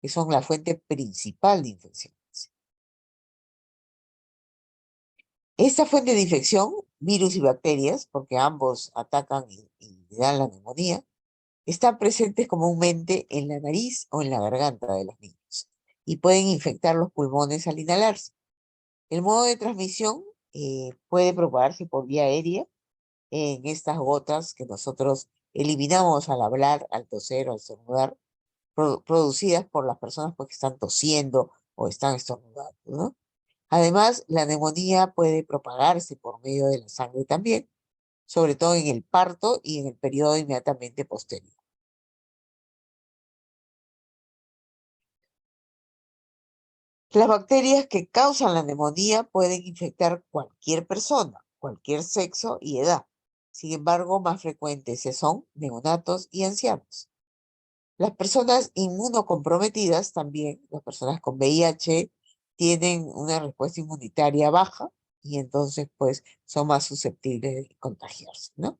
que son la fuente principal de infecciones. Esta fuente de infección, virus y bacterias, porque ambos atacan y dan la neumonía, están presentes comúnmente en la nariz o en la garganta de los niños y pueden infectar los pulmones al inhalarse. El modo de transmisión puede propagarse por vía aérea en estas gotas que nosotros eliminamos al hablar, al toser o al estornudar, producidas por las personas pues, que están tosiendo o están estornudando, ¿no? Además, la neumonía puede propagarse por medio de la sangre también, sobre todo en el parto y en el periodo inmediatamente posterior. Las bacterias que causan la neumonía pueden infectar cualquier persona, cualquier sexo y edad. Sin embargo, más frecuentes son neonatos y ancianos. Las personas inmunocomprometidas también, las personas con VIH, tienen una respuesta inmunitaria baja y entonces pues son más susceptibles de contagiarse, ¿no?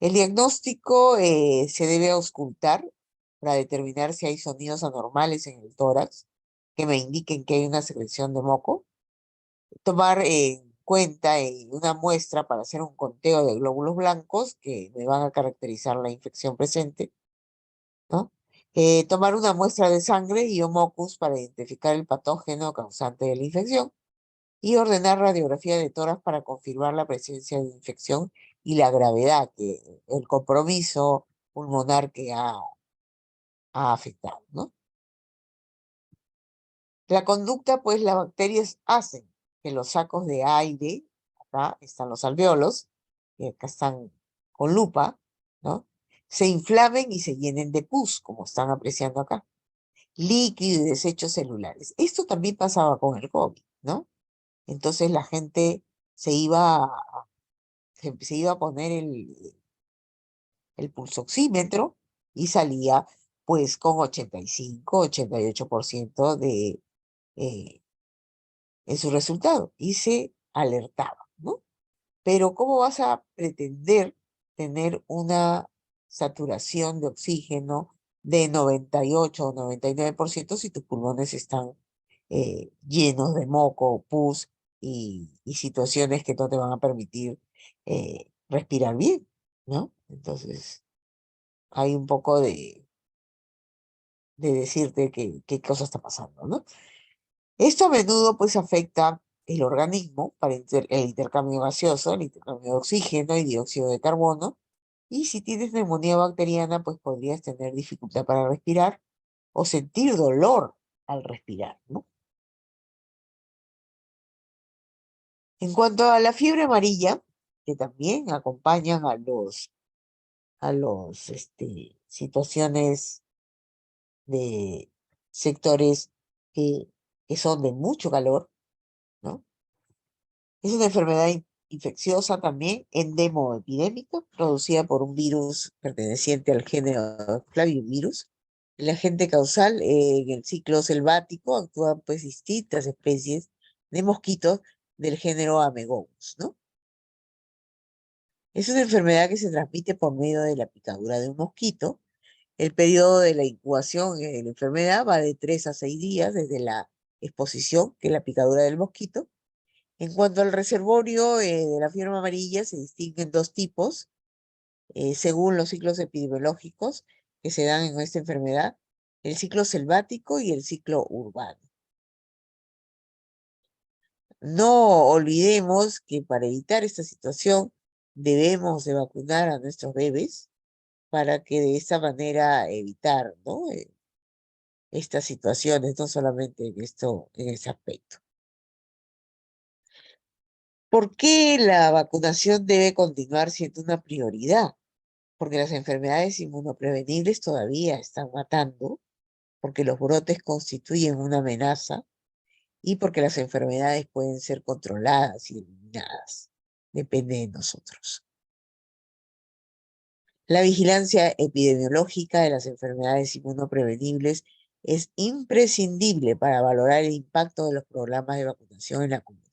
El diagnóstico se debe auscultar para determinar si hay sonidos anormales en el tórax que me indiquen que hay una secreción de moco, tomar en cuenta una muestra para hacer un conteo de glóbulos blancos que me van a caracterizar la infección presente, ¿no? Tomar una muestra de sangre y o mucus para identificar el patógeno causante de la infección y ordenar radiografía de tórax para confirmar la presencia de infección y la gravedad, el compromiso pulmonar que ha afectado, ¿no? La conducta, pues las bacterias hacen que los sacos de aire, acá están los alveolos, que acá están con lupa, ¿no? Se inflamen y se llenen de pus, como están apreciando acá. Líquido y desechos celulares. Esto también pasaba con el COVID, ¿no? Entonces la gente se iba a poner el pulsoxímetro y salía pues con 85-88% eh, en su resultado y se alertaba, ¿no? Pero ¿cómo vas a pretender tener una saturación de oxígeno de 98 o 99% si tus pulmones están llenos de moco, pus y situaciones que no te van a permitir respirar bien, ¿no? Entonces, hay un poco de decirte qué cosa está pasando, ¿no? Esto a menudo pues afecta el organismo para el intercambio gaseoso, el intercambio de oxígeno y dióxido de carbono. Y si tienes neumonía bacteriana, pues podrías tener dificultad para respirar o sentir dolor al respirar, ¿no? En cuanto a la fiebre amarilla, que también acompañan a los situaciones de sectores que, que son de mucho calor, ¿no? Es una enfermedad infecciosa también, endemoepidémica, producida por un virus perteneciente al género Flavivirus. El agente causal en el ciclo selvático actúan pues distintas especies de mosquitos del género Amegomus, ¿no? Es una enfermedad que se transmite por medio de la picadura de un mosquito. El periodo de la incubación de la enfermedad va de 3 a 6 días desde la exposición, que es la picadura del mosquito. En cuanto al reservorio de la fiebre amarilla, se distinguen dos tipos, según los ciclos epidemiológicos que se dan en esta enfermedad. el ciclo selvático y el ciclo urbano. No olvidemos que para evitar esta situación debemos de vacunar a nuestros bebés para que de esta manera evitar, ¿no? Estas situaciones, no solamente en este aspecto. ¿Por qué la vacunación debe continuar siendo una prioridad? Porque las enfermedades inmunoprevenibles todavía están matando, porque los brotes constituyen una amenaza y porque las enfermedades pueden ser controladas y eliminadas. Depende de nosotros. La vigilancia epidemiológica de las enfermedades inmunoprevenibles es imprescindible para valorar el impacto de los programas de vacunación en la comunidad.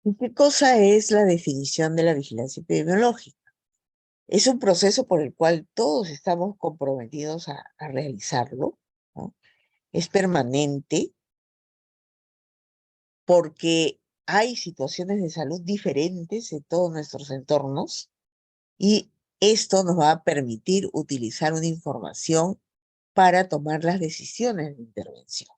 ¿Y qué cosa es la definición de la vigilancia epidemiológica? Es un proceso por el cual todos estamos comprometidos a realizarlo, ¿no? Es permanente porque hay situaciones de salud diferentes en todos nuestros entornos y esto nos va a permitir utilizar una información para tomar las decisiones de intervención,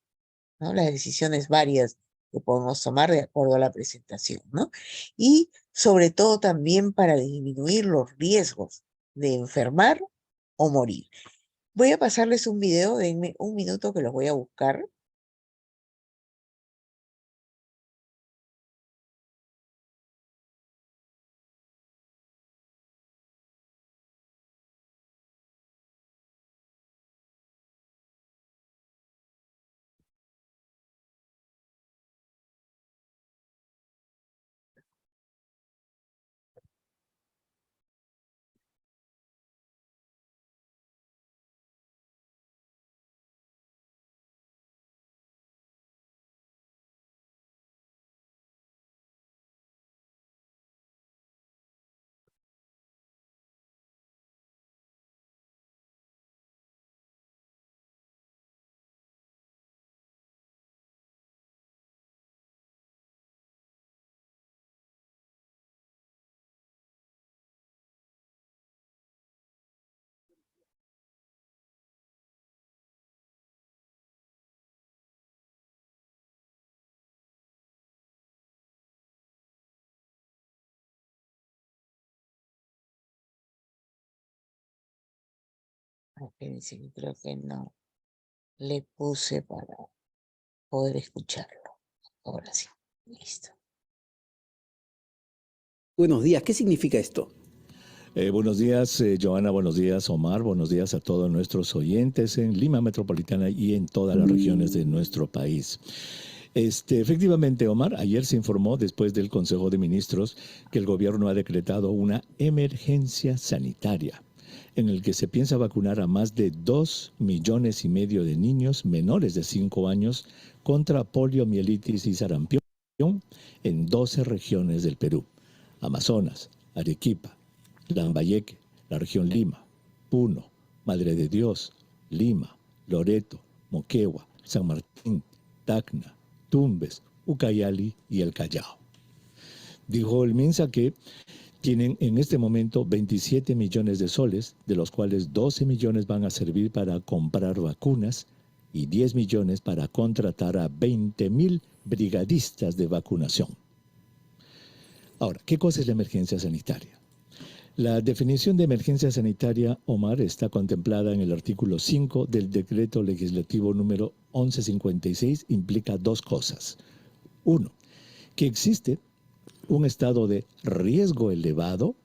¿no? Las decisiones varias que podemos tomar de acuerdo a la presentación, ¿no? Y sobre todo también para disminuir los riesgos de enfermar o morir. Voy a pasarles un video, denme un minuto que los voy a buscar. Espérense, creo que no le puse para poder escucharlo. Ahora sí, listo. Buenos días, ¿qué significa esto? Buenos días, Joana, buenos días, Omar, buenos días a todos nuestros oyentes en Lima Metropolitana y en todas las regiones de nuestro país. Efectivamente, Omar, ayer se informó después del Consejo de Ministros que el gobierno ha decretado una emergencia sanitaria en el que se piensa vacunar a más de 2,5 millones de niños menores de 5 años contra poliomielitis y sarampión en 12 regiones del Perú: Amazonas, Arequipa, Lambayeque, la región Lima, Puno, Madre de Dios, Lima, Loreto, Moquegua, San Martín, Tacna, Tumbes, Ucayali y el Callao. Dijo el MINSA que tienen en este momento 27 millones de soles, de los cuales 12 millones van a servir para comprar vacunas y 10 millones para contratar a 20,000 brigadistas de vacunación. Ahora, ¿qué cosa es la emergencia sanitaria? La definición de emergencia sanitaria, Omar, está contemplada en el artículo 5 del decreto legislativo número 1156. Implica dos cosas. Uno, que existe un estado de riesgo elevado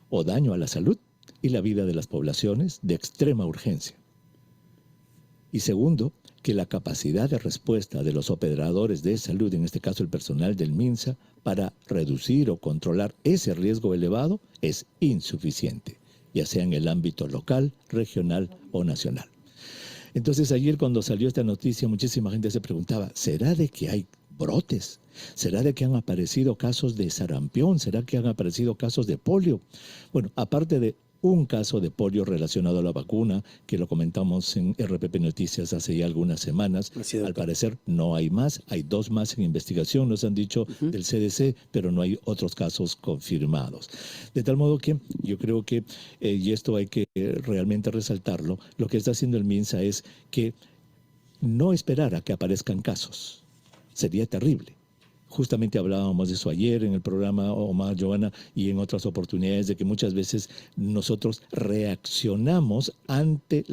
o daño a la salud y la vida de las poblaciones de extrema urgencia. Y segundo, que la capacidad de respuesta de los operadores de salud, en este caso el personal del MINSA, para reducir o controlar ese riesgo elevado es insuficiente, ya sea en el ámbito local, regional o nacional. Entonces ayer cuando salió esta noticia, muchísima gente se preguntaba, ¿será de que hay brotes? ¿Será de que han aparecido casos de sarampión? ¿Será que han aparecido casos de polio? Bueno, aparte de un caso de polio relacionado a la vacuna, que lo comentamos en RPP Noticias hace ya algunas semanas. Así, Al doctor. parecer no hay más, hay 2 más en investigación, nos han dicho del CDC, pero no hay otros casos confirmados. De tal modo que yo creo que, y esto hay que realmente resaltarlo, lo que está haciendo el MINSA es que no esperar a que aparezcan casos. Sería terrible. Justamente hablábamos de eso ayer en el programa, Omar, Joana, y en otras oportunidades, de que muchas veces nosotros reaccionamos ante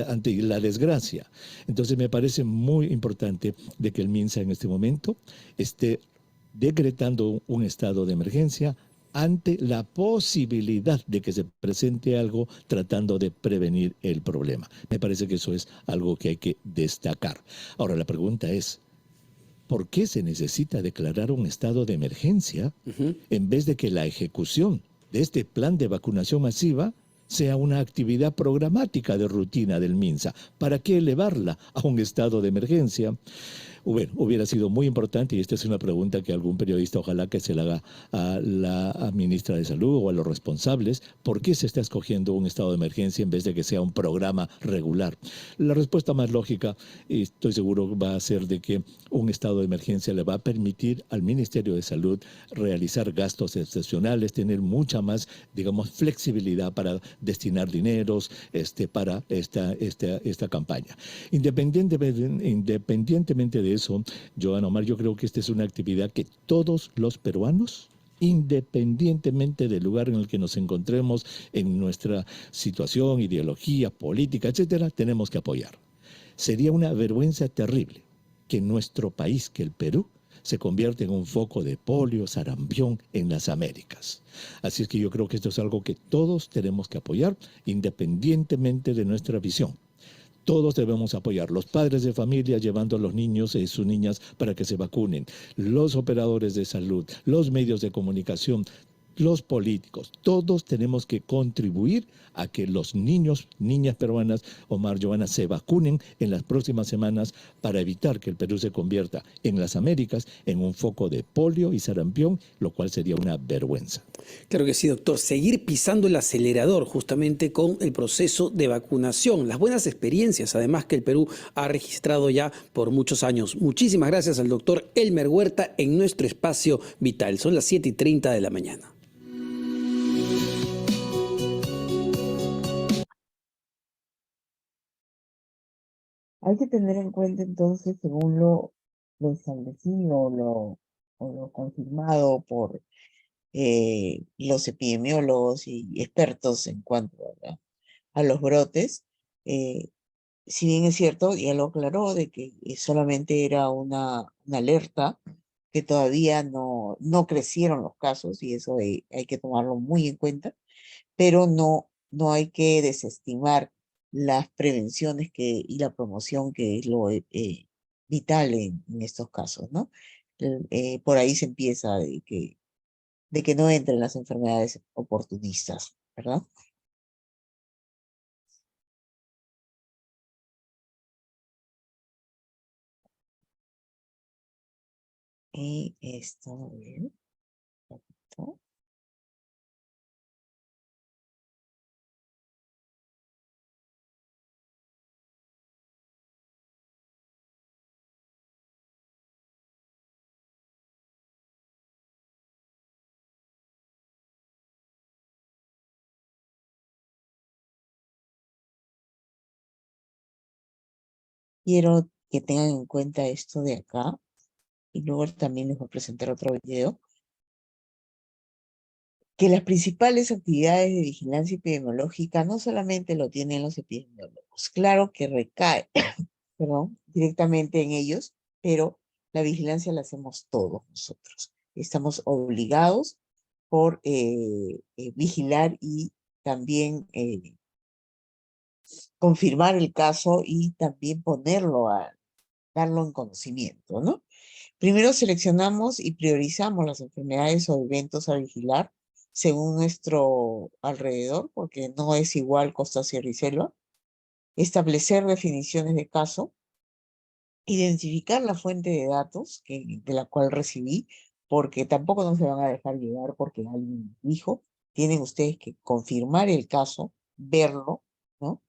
ante la desgracia. Entonces me parece muy importante de que el MINSA en este momento esté decretando un estado de emergencia ante la posibilidad de que se presente algo tratando de prevenir el problema. Me parece que eso es algo que hay que destacar. Ahora, la pregunta es, ¿por qué se necesita declarar un estado de emergencia en vez de que la ejecución de este plan de vacunación masiva sea una actividad programática de rutina del MINSA? ¿Para qué elevarla a un estado de emergencia? Bueno, hubiera sido muy importante, y esta es una pregunta que algún periodista ojalá que se la haga a la ministra de Salud o a los responsables, ¿por qué se está escogiendo un estado de emergencia en vez de que sea un programa regular? La respuesta más lógica, y estoy seguro, va a ser de que un estado de emergencia le va a permitir al Ministerio de Salud realizar gastos excepcionales, tener mucha más, digamos, flexibilidad para destinar dineros para esta campaña. Independientemente de eso, Joana, Omar, yo creo que esta es una actividad que todos los peruanos, independientemente del lugar en el que nos encontremos en nuestra situación, ideología, política, etcétera, tenemos que apoyar. Sería una vergüenza terrible que nuestro país, que el Perú, se convierta en un foco de polio, sarampión en las Américas. Así es que yo creo que esto es algo que todos tenemos que apoyar, independientemente de nuestra visión. Todos debemos apoyar. Los padres de familia llevando a los niños y sus niñas para que se vacunen. Los operadores de salud, los medios de comunicación, los políticos. Todos tenemos que contribuir a que los niños, niñas peruanas, Omar, Joana, se vacunen en las próximas semanas para evitar que el Perú se convierta en las Américas en un foco de polio y sarampión, lo cual sería una vergüenza. Claro que sí, doctor. Seguir pisando el acelerador justamente con el proceso de vacunación. Las buenas experiencias, además, que el Perú ha registrado ya por muchos años. Muchísimas gracias al doctor Elmer Huerta en nuestro espacio vital. Son las 7:30 de la mañana. Hay que tener en cuenta entonces, según lo establecido o lo confirmado por los epidemiólogos y expertos en cuanto a los brotes, eh, si bien es cierto, ya lo aclaró, de que solamente era una alerta, que todavía no crecieron los casos, y eso hay que tomarlo muy en cuenta, pero no hay que desestimar las prevenciones y la promoción, que es lo vital en estos casos, ¿no? Por ahí se empieza de que no entren las enfermedades oportunistas, ¿verdad? Y esto, bien, perfecto. Quiero que tengan en cuenta esto de acá, y luego también les voy a presentar otro video, que las principales actividades de vigilancia epidemiológica no solamente lo tienen los epidemiólogos, claro que recae, perdón, directamente en ellos, pero la vigilancia la hacemos todos nosotros. Estamos obligados por vigilar y también confirmar el caso, y también darlo en conocimiento, ¿no? Primero seleccionamos y priorizamos las enfermedades o eventos a vigilar según nuestro alrededor, porque no es igual costa, sierra y selva. establecer definiciones de caso, identificar la fuente de datos de la cual recibí, porque tampoco no se van a dejar llevar porque alguien dijo, tienen ustedes que confirmar el caso, verlo, ¿no?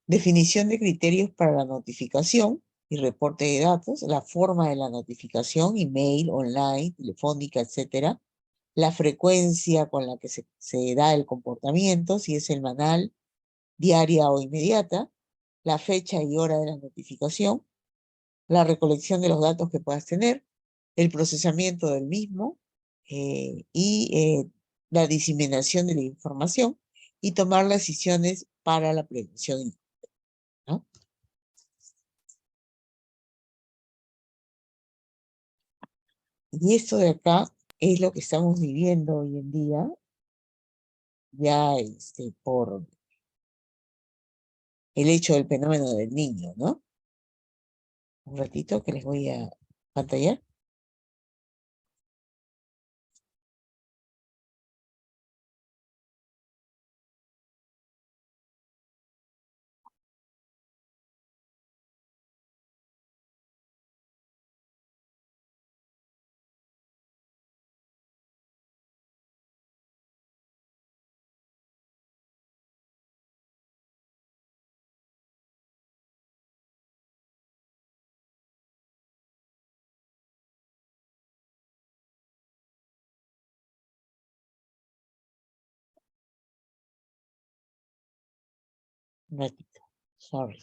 Definición de criterios para la notificación y reporte de datos, la forma de la notificación, email, online, telefónica, etcétera, la frecuencia con la que se da el comportamiento, si es semanal, diaria o inmediata, la fecha y hora de la notificación, la recolección de los datos que puedas tener, el procesamiento del mismo y la diseminación de la información y tomar las decisiones para la prevención, ¿no? Y esto de acá es lo que estamos viviendo hoy en día, ya por el hecho del fenómeno del niño, ¿no? Un ratito que les voy a pantallar. Un ratito, sorry.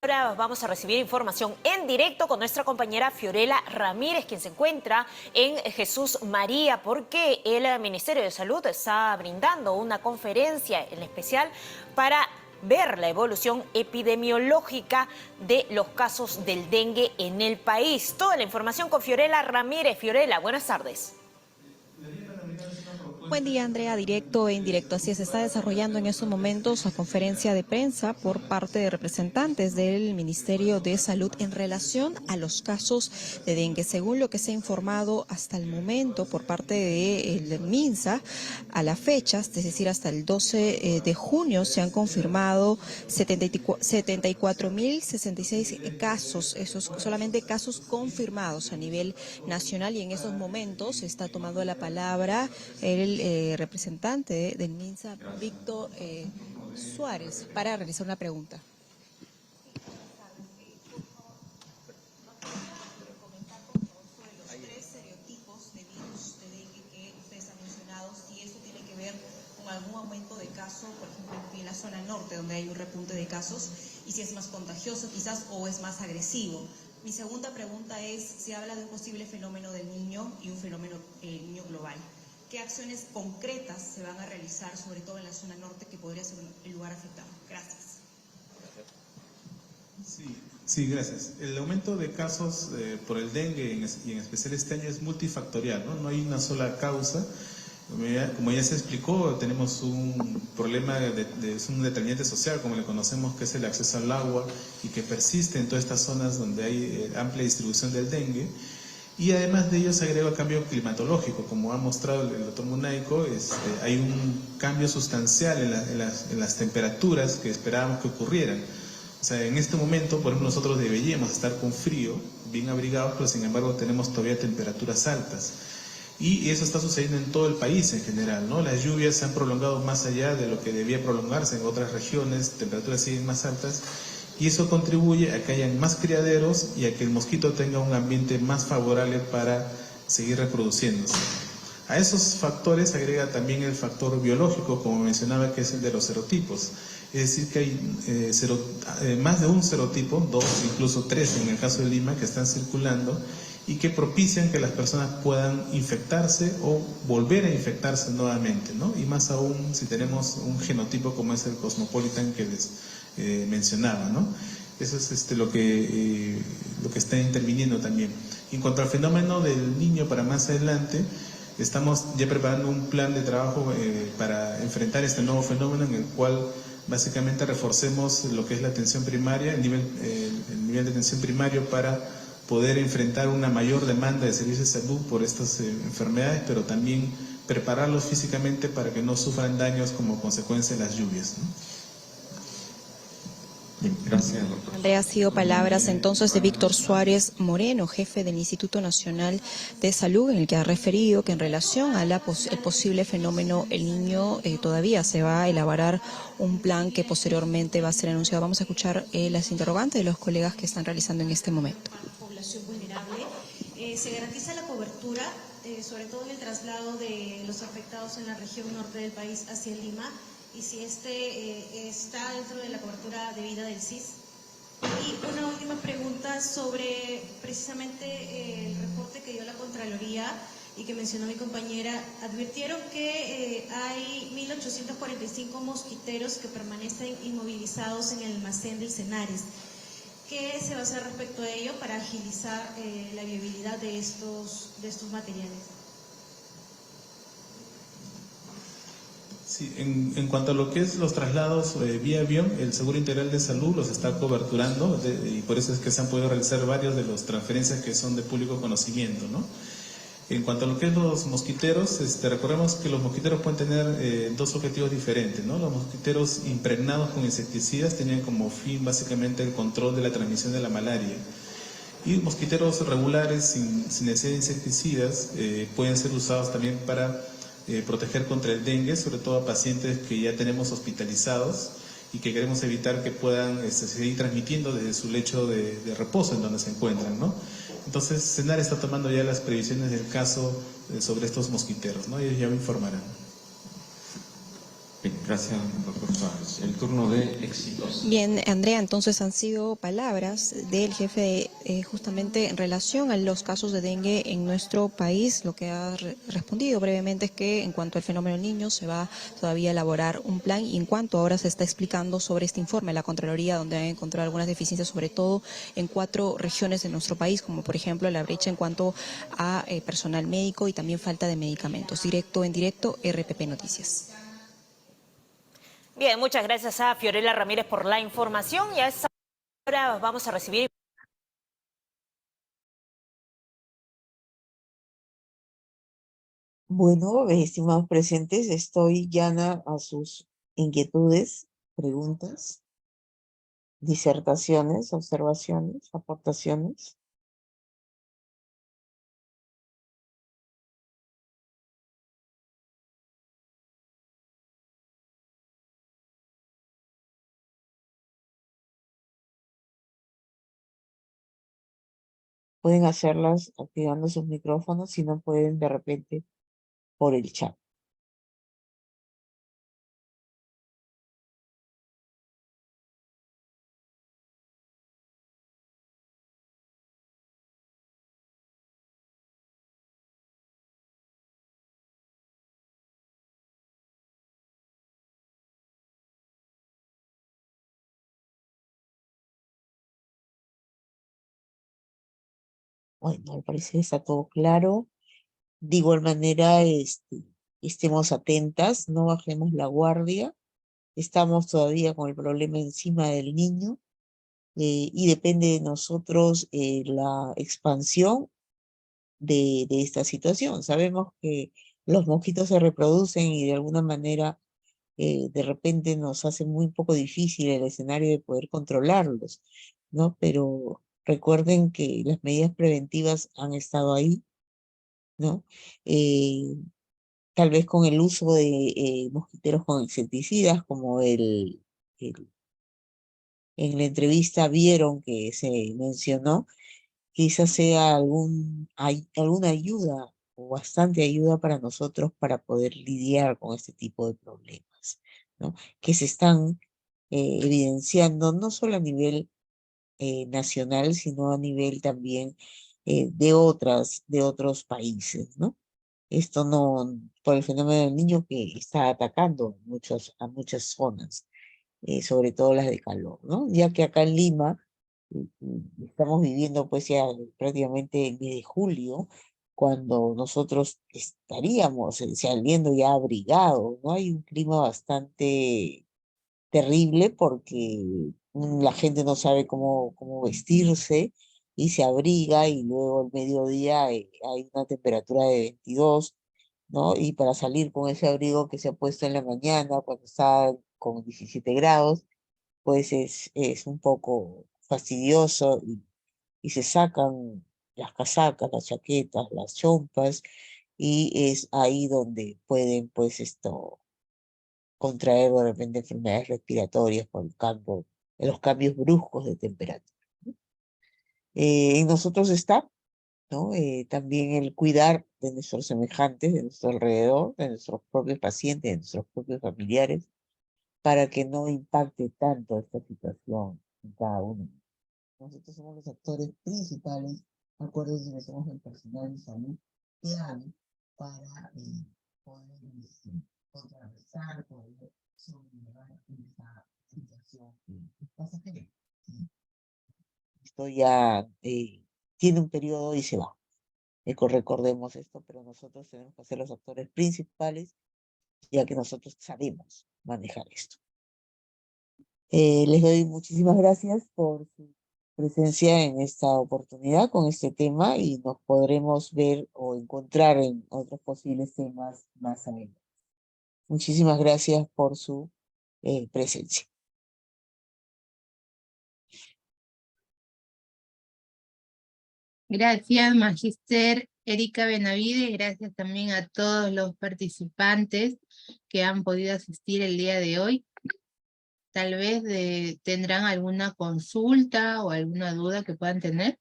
Ahora vamos a recibir información en directo con nuestra compañera Fiorella Ramírez, quien se encuentra en Jesús María, porque el Ministerio de Salud está brindando una conferencia en especial para ver la evolución epidemiológica de los casos del dengue en el país. Toda la información con Fiorella Ramírez. Fiorella, buenas tardes. Buen día, Andrea, directo e indirecto. Así es, se está desarrollando en estos momentos la conferencia de prensa por parte de representantes del Ministerio de Salud en relación a los casos de dengue. Según lo que se ha informado hasta el momento por parte del MINSA, a la fecha, es decir, hasta el 12 de junio, se han confirmado 74.066 casos, esos solamente casos confirmados a nivel nacional, y en esos momentos se está tomando la palabra el representante del MINSA, Víctor Suárez, para realizar una pregunta. Algún aumento de casos, por ejemplo, en la zona norte, donde hay un repunte de casos, y si es más contagioso quizás o es más agresivo. Mi segunda pregunta es, se habla de un posible fenómeno del niño y un fenómeno niño global. ¿Qué acciones concretas se van a realizar, sobre todo en la zona norte, que podría ser el lugar afectado? Gracias. Sí, gracias. El aumento de casos por el dengue, y en especial este año, es multifactorial, ¿no? No hay una sola causa. Como ya se explicó, tenemos un problema, es un determinante social, como le conocemos, que es el acceso al agua, y que persiste en todas estas zonas donde hay amplia distribución del dengue. Y además de ello se agrega el cambio climatológico. Como ha mostrado el doctor Munaico, hay un cambio sustancial en las temperaturas que esperábamos que ocurrieran. O sea, en este momento, por ejemplo, nosotros deberíamos estar con frío, bien abrigados, pero sin embargo tenemos todavía temperaturas altas. Y eso está sucediendo en todo el país en general, ¿no? Las lluvias se han prolongado más allá de lo que debía prolongarse en otras regiones, temperaturas siguen más altas, y eso contribuye a que hayan más criaderos y a que el mosquito tenga un ambiente más favorable para seguir reproduciéndose. A esos factores agrega también el factor biológico, como mencionaba, que es el de los serotipos. Es decir, que hay más de un serotipo, 2, incluso 3 en el caso de Lima, que están circulando y que propician que las personas puedan infectarse o volver a infectarse nuevamente, ¿no? Y más aún si tenemos un genotipo como es el Cosmopolitan, que les mencionaba, ¿no? Eso es lo que está interviniendo también. En cuanto al fenómeno del niño para más adelante, estamos ya preparando un plan de trabajo para enfrentar este nuevo fenómeno en el cual básicamente reforcemos lo que es la atención primaria, el nivel de atención primario para poder enfrentar una mayor demanda de servicios de salud por estas enfermedades, pero también prepararlos físicamente para que no sufran daños como consecuencia de las lluvias, ¿no? Bien, gracias, doctor. Andrea, ha sido palabras entonces de Víctor Suárez Moreno, jefe del Instituto Nacional de Salud, en el que ha referido que en relación a el posible fenómeno El Niño todavía se va a elaborar un plan que posteriormente va a ser anunciado. Vamos a escuchar las interrogantes de los colegas que están realizando en este momento. Población vulnerable, se garantiza la cobertura, sobre todo en el traslado de los afectados en la región norte del país hacia Lima, y si está dentro de la cobertura debida del CIS. Y una última pregunta sobre precisamente el reporte que dio la Contraloría y que mencionó mi compañera. Advirtieron que hay 1.845 mosquiteros que permanecen inmovilizados en el almacén del Cenares. ¿Qué se va a hacer respecto a ello para agilizar la viabilidad de estos materiales? Sí, en cuanto a lo que es los traslados vía avión, el Seguro Integral de Salud los está coberturando y por eso es que se han podido realizar varias de las transferencias que son de público conocimiento, ¿no? En cuanto a lo que es los mosquiteros, recordemos que los mosquiteros pueden tener dos objetivos diferentes, ¿no? Los mosquiteros impregnados con insecticidas tenían como fin básicamente el control de la transmisión de la malaria. Y mosquiteros regulares sin necesidad de insecticidas pueden ser usados también para proteger contra el dengue, sobre todo a pacientes que ya tenemos hospitalizados y que queremos evitar que puedan seguir transmitiendo desde su lecho de reposo en donde se encuentran, ¿no? Entonces, CENAR está tomando ya las previsiones del caso sobre estos mosquiteros, ¿no? Ellos ya me informarán. Bien, gracias, doctor Suárez. El turno de Éxitos. Bien, Andrea, entonces han sido palabras del jefe justamente en relación a los casos de dengue en nuestro país. Lo que ha respondido brevemente es que en cuanto al fenómeno del niño se va todavía a elaborar un plan, y en cuanto ahora se está explicando sobre este informe de la Contraloría, donde han encontrado algunas deficiencias, sobre todo en 4 regiones de nuestro país, como por ejemplo la brecha en cuanto a personal médico y también falta de medicamentos. Directo en directo, RPP Noticias. Bien, muchas gracias a Fiorella Ramírez por la información, y a esta hora vamos a recibir... Bueno, estimados presentes, estoy llana a sus inquietudes, preguntas, disertaciones, observaciones, aportaciones. Pueden hacerlas activando sus micrófonos, si no pueden de repente por el chat. Bueno, al parecer está todo claro. De igual manera, estemos atentas, no bajemos la guardia. Estamos todavía con el problema encima del niño y depende de nosotros la expansión de esta situación. Sabemos que los mosquitos se reproducen y de alguna manera de repente nos hace muy poco difícil el escenario de poder controlarlos, ¿no? Pero recuerden que las medidas preventivas han estado ahí, ¿no? Tal vez con el uso de mosquiteros con insecticidas, como en la entrevista vieron que se mencionó, quizás sea alguna ayuda o bastante ayuda para nosotros para poder lidiar con este tipo de problemas, ¿no? Que se están evidenciando no solo a nivel nacional, sino a nivel también de otros países, ¿no? Esto no, por el fenómeno del niño que está atacando a muchas zonas. sobre todo las de calor, ¿no? Ya que acá en Lima estamos viviendo pues ya prácticamente el mes de julio, cuando nosotros estaríamos saliendo ya abrigados, ¿no? Hay un clima bastante terrible porque la gente no sabe cómo vestirse y se abriga y luego al mediodía hay una temperatura de 22, ¿no? Y para salir con ese abrigo que se ha puesto en la mañana cuando está con 17 grados, pues es un poco fastidioso y se sacan las casacas, las chaquetas, las chompas y es ahí donde pueden pues contraer de repente enfermedades respiratorias por el cambio, los cambios bruscos de temperatura. En nosotros está, ¿no? También el cuidar de nuestros semejantes, de nuestro alrededor, de nuestros propios pacientes, de nuestros propios familiares, para que no impacte tanto esta situación en cada uno. Nosotros somos los actores principales, acuérdense que somos el personal de salud clave para poder contrarrestar, poder sobrellevar esta situación que es pasajera. Esto ya tiene un periodo y se va. Recordemos esto, pero nosotros tenemos que ser los actores principales, ya que nosotros sabemos manejar esto. Les doy muchísimas gracias por su presencia en esta oportunidad con este tema y nos podremos ver o encontrar en otros posibles temas más adelante. Muchísimas gracias por su presencia. Gracias, Magíster Erika Benavides. Gracias también a todos los participantes que han podido asistir el día de hoy. Tal vez tendrán alguna consulta o alguna duda que puedan tener.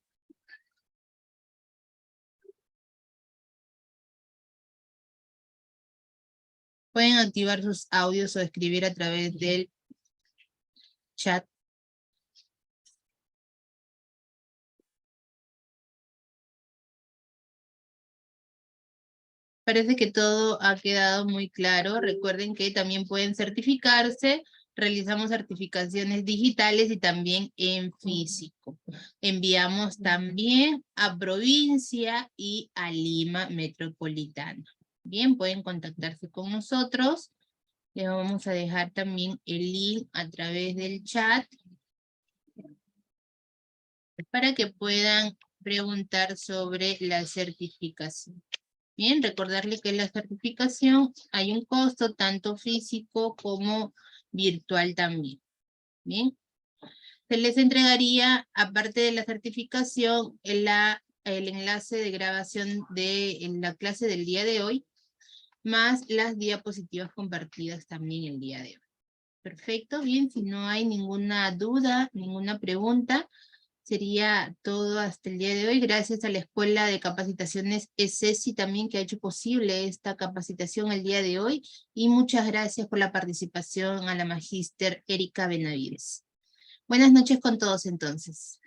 Pueden activar sus audios o escribir a través del chat. Parece que todo ha quedado muy claro. Recuerden que también pueden certificarse. Realizamos certificaciones digitales y también en físico. Enviamos también a provincia y a Lima metropolitana. Bien, pueden contactarse con nosotros. Les vamos a dejar también el link a través del chat para que puedan preguntar sobre la certificación. Bien, recordarle que la certificación hay un costo tanto físico como virtual también. Bien, se les entregaría, aparte de la certificación, el enlace de grabación de la clase del día de hoy, más las diapositivas compartidas también el día de hoy. Perfecto, bien, si no hay ninguna duda, ninguna pregunta, sería todo hasta el día de hoy. Gracias a la Escuela de Capacitaciones ESESI también que ha hecho posible esta capacitación el día de hoy. Y muchas gracias por la participación a la magíster Erika Benavides. Buenas noches con todos entonces.